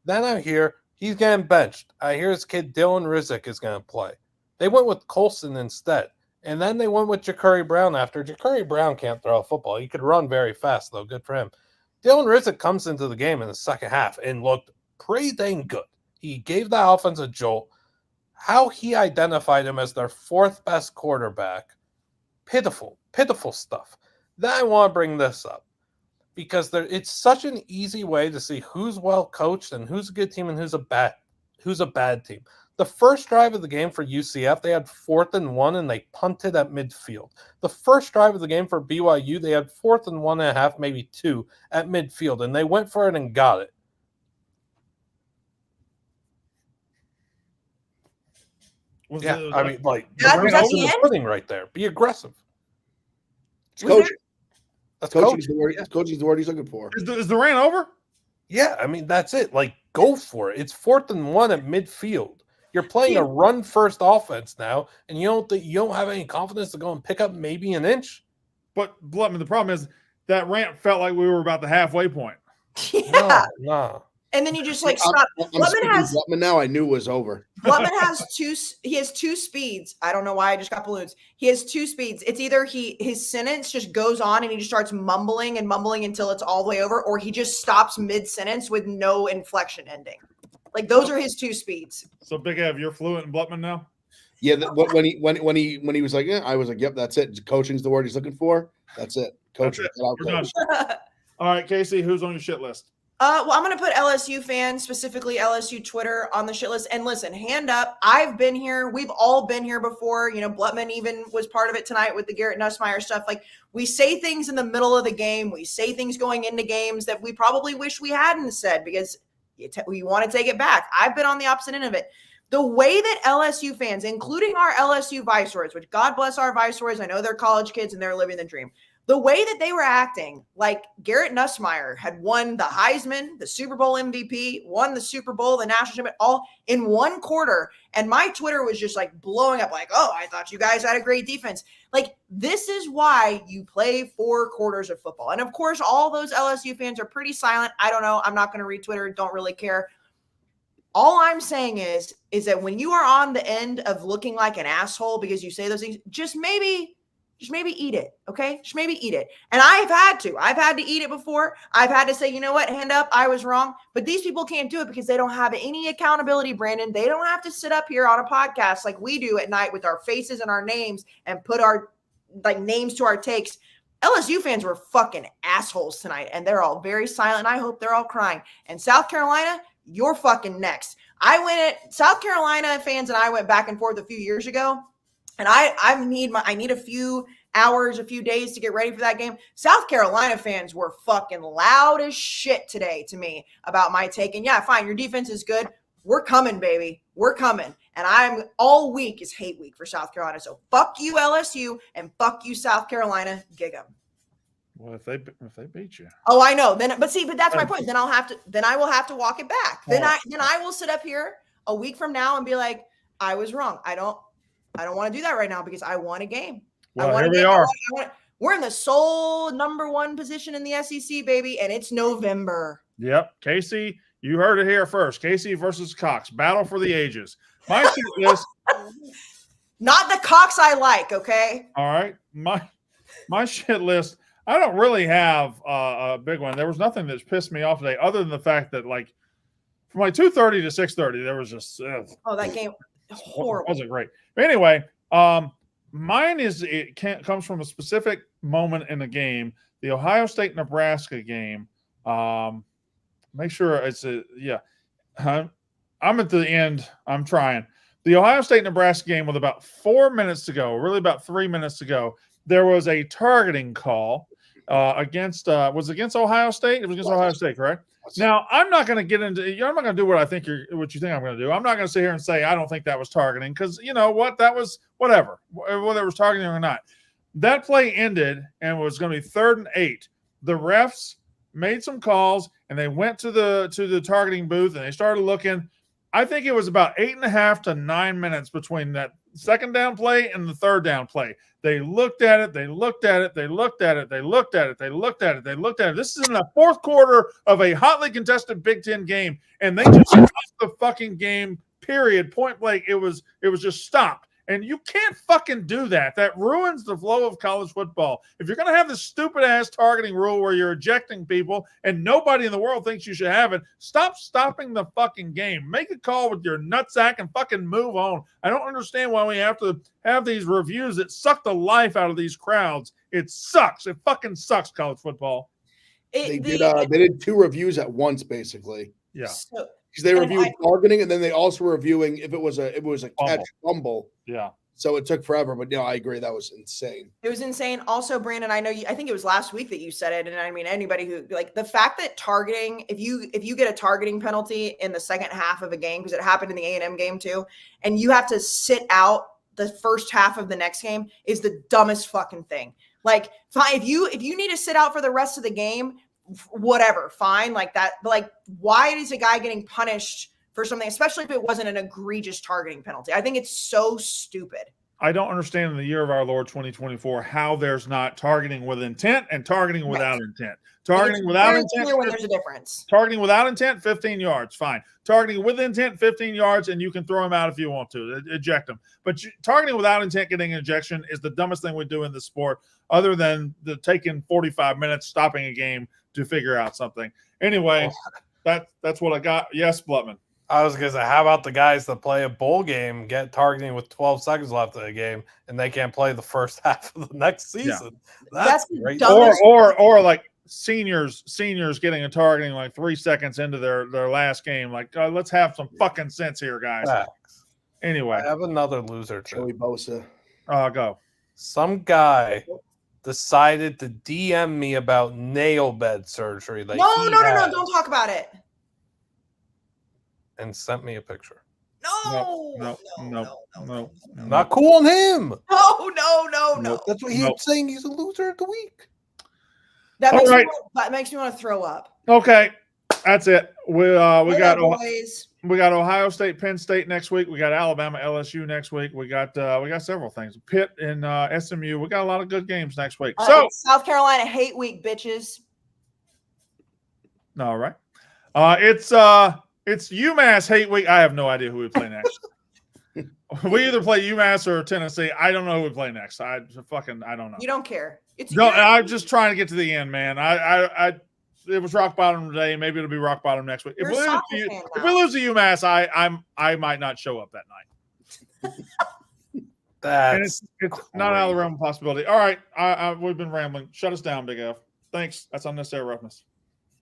Then I hear he's getting benched. I hear his kid Dylan Rizek is going to play. They went with Colson instead. And then they went with Ja'Cory Brown after. Ja'Cory Brown can't throw a football. He could run very fast, though. Good for him. Dylan Rizek comes into the game in the second half and looked pretty dang good. He gave the offense a jolt. How he identified him as their fourth best quarterback, pitiful stuff. Then I want to bring this up because it's such an easy way to see who's well coached and who's a good team and who's a bad team. The first drive of the game for UCF, they had 4th and 1 and they punted at midfield. The first drive of the game for BYU, they had 4th and 1.5, maybe 2 at midfield, and they went for it and got it. That's the pudding right there. Be aggressive. It's coaching. That's Coaching's coaching. the word. Coaching's the word he's looking for. Is the rant over? Yeah, I mean, that's it. Like, go for it. It's 4th and 1 at midfield. You're playing a run-first offense now, and you don't have any confidence to go and pick up maybe an inch. But Blutman, the problem is that rant felt like we were about the halfway point. Yeah. No. And then you just stop. Blutman now I knew was over. Blutman has two speeds. I don't know why I just got balloons. He has 2 speeds. It's either his sentence just goes on and he just starts mumbling until it's all the way over, or he just stops mid-sentence with no inflection ending. Like those are his 2 speeds. So Big Ev, you're fluent in Blutman now? Yeah, when he was like, I was like, yep, that's it. Coaching's the word he's looking for. That's it. Coaching. We're done. All right, Kayce, who's on your shit list? Well, I'm going to put LSU fans, specifically LSU Twitter, on the shit list. And listen, hand up. I've been here. We've all been here before. Blutman even was part of it tonight with the Garrett Nussmeier stuff. Like, we say things in the middle of the game. We say things going into games that we probably wish we hadn't said because we want to take it back. I've been on the opposite end of it. The way that LSU fans, including our LSU viceroys, which God bless our viceroys, I know they're college kids and they're living the dream. The way that they were acting, like Garrett Nussmeier had won the Heisman, the Super Bowl MVP, won the Super Bowl, the national championship, all in one quarter. And my Twitter was just like blowing up like, oh, I thought you guys had a great defense. Like, this is why you play 4 quarters of football. And of course, all those LSU fans are pretty silent. I don't know. I'm not going to read Twitter. Don't really care. All I'm saying is that when you are on the end of looking like an asshole because you say those things, just maybe eat it, okay? Just maybe eat it. And I've had to eat it before. I've had to say, you know what, hand up, I was wrong. But these people can't do it because they don't have any accountability, Brandon. They don't have to sit up here on a podcast like we do at night with our faces and our names and put our names to our takes. LSU fans were fucking assholes tonight, and they're all very silent. I hope they're all crying. And South Carolina, you're fucking next. South Carolina fans and I went back and forth a few years ago. And I need a few hours, a few days to get ready for that game. South Carolina fans were fucking loud as shit today to me about my take. And yeah, fine, your defense is good. We're coming, baby. We're coming. And I'm all week is hate week for South Carolina. So fuck you, LSU, and fuck you, South Carolina. Gig 'em. Well, if they beat you. Oh, I know. But that's my point. Then I will have to walk it back. Then I will sit up here a week from now and be like, I was wrong. I don't want to do that right now because I want a game. Well, here we are. We're in the sole number 1 position in the SEC, baby, and it's November. Yep. Kayce, you heard it here first. Kayce versus Cox. Battle for the ages. My shit list. Not the Cox I like, okay? All right. My shit list, I don't really have a big one. There was nothing that's pissed me off today other than the fact that, like, from like 2:30 to 6:30, there was just that game horrible. Wasn't great. But anyway, mine comes from a specific moment in the game, the Ohio State-Nebraska game, Make sure it's I'm at the end. I'm trying. The Ohio State-Nebraska game with about 4 minutes to go, really about 3 minutes to go, there was a targeting call against Ohio State? It was against Ohio State, correct? Now, I'm not going to get into – I'm not going to do what you think I'm going to do. I'm not going to sit here and say I don't think that was targeting because you know what? That was whatever, whether it was targeting or not. That play ended and was going to be 3rd and 8. The refs made some calls and they went to the targeting booth and they started looking. I think it was about 8.5 to 9 minutes between that second down play and the third down play. They looked at it. They looked at it. They looked at it. They looked at it. They looked at it. They looked at it. This is in the fourth quarter of a hotly contested Big Ten game, and they just stopped the fucking game. Period. Point blank. It was just stopped. And you can't fucking do that. That ruins the flow of college football. If you're going to have this stupid-ass targeting rule where you're ejecting people and nobody in the world thinks you should have it, stop stopping the fucking game. Make a call with your nutsack and fucking move on. I don't understand why we have to have these reviews that suck the life out of these crowds. It sucks. It fucking sucks, college football. They did 2 reviews at once, basically. Yeah. Because they reviewed targeting, and then they also were reviewing if it was a catch fumble. Yeah. So it took forever, but I agree that was insane. It was insane. Also, Brandon, I think it was last week that you said it, and I mean anybody who like the fact that targeting, if you get a targeting penalty in the second half of a game, because it happened in the A&M game too, and you have to sit out the first half of the next game, is the dumbest fucking thing. Like, fine, if you need to sit out for the rest of the game, whatever, fine, like that. But like, why is a guy getting punished for something, especially if it wasn't an egregious targeting penalty? I think it's so stupid. I don't understand in the year of our Lord 2024 how there's not targeting with intent and targeting without intent. Targeting without intent, when there's a difference. Targeting without intent, 15 yards, fine. Targeting with intent, 15 yards, and you can throw him out if you want to, eject him. But targeting without intent, getting an ejection is the dumbest thing we do in the sport, other than taking 45 minutes, stopping a game to figure out something. Anyway, that's what I got. Yes, Blutman. I was going to say, how about the guys that play a bowl game get targeting with 12 seconds left of the game, and they can't play the first half of the next season? Yeah. That's great. Or like seniors getting a targeting like 3 seconds into their last game. Like, let's have some fucking sense here, guys. Facts. Anyway, I have another loser. Joey Bosa. Go. Some guy decided to DM me about nail bed surgery. No, don't talk about it. And sent me a picture. No. Not cool on him. No. That's what he's saying. He's a loser of the week. That makes me want to throw up. Okay, that's it. We got boys. We got Ohio State, Penn State next week. We got Alabama, LSU next week. We got several things. Pitt and SMU. We got a lot of good games next week. So South Carolina hate week, bitches. All right. It's UMass hate week. I have no idea who we play next. We either play UMass or Tennessee. I don't know who we play next. I don't know. You don't care. I'm just trying to get to the end, man. It was rock bottom today. Maybe it'll be rock bottom next week. If we lose to UMass, I might not show up that night. It's not out of the realm of possibility. All right, we've been rambling. Shut us down, Big F. Thanks. That's unnecessary roughness.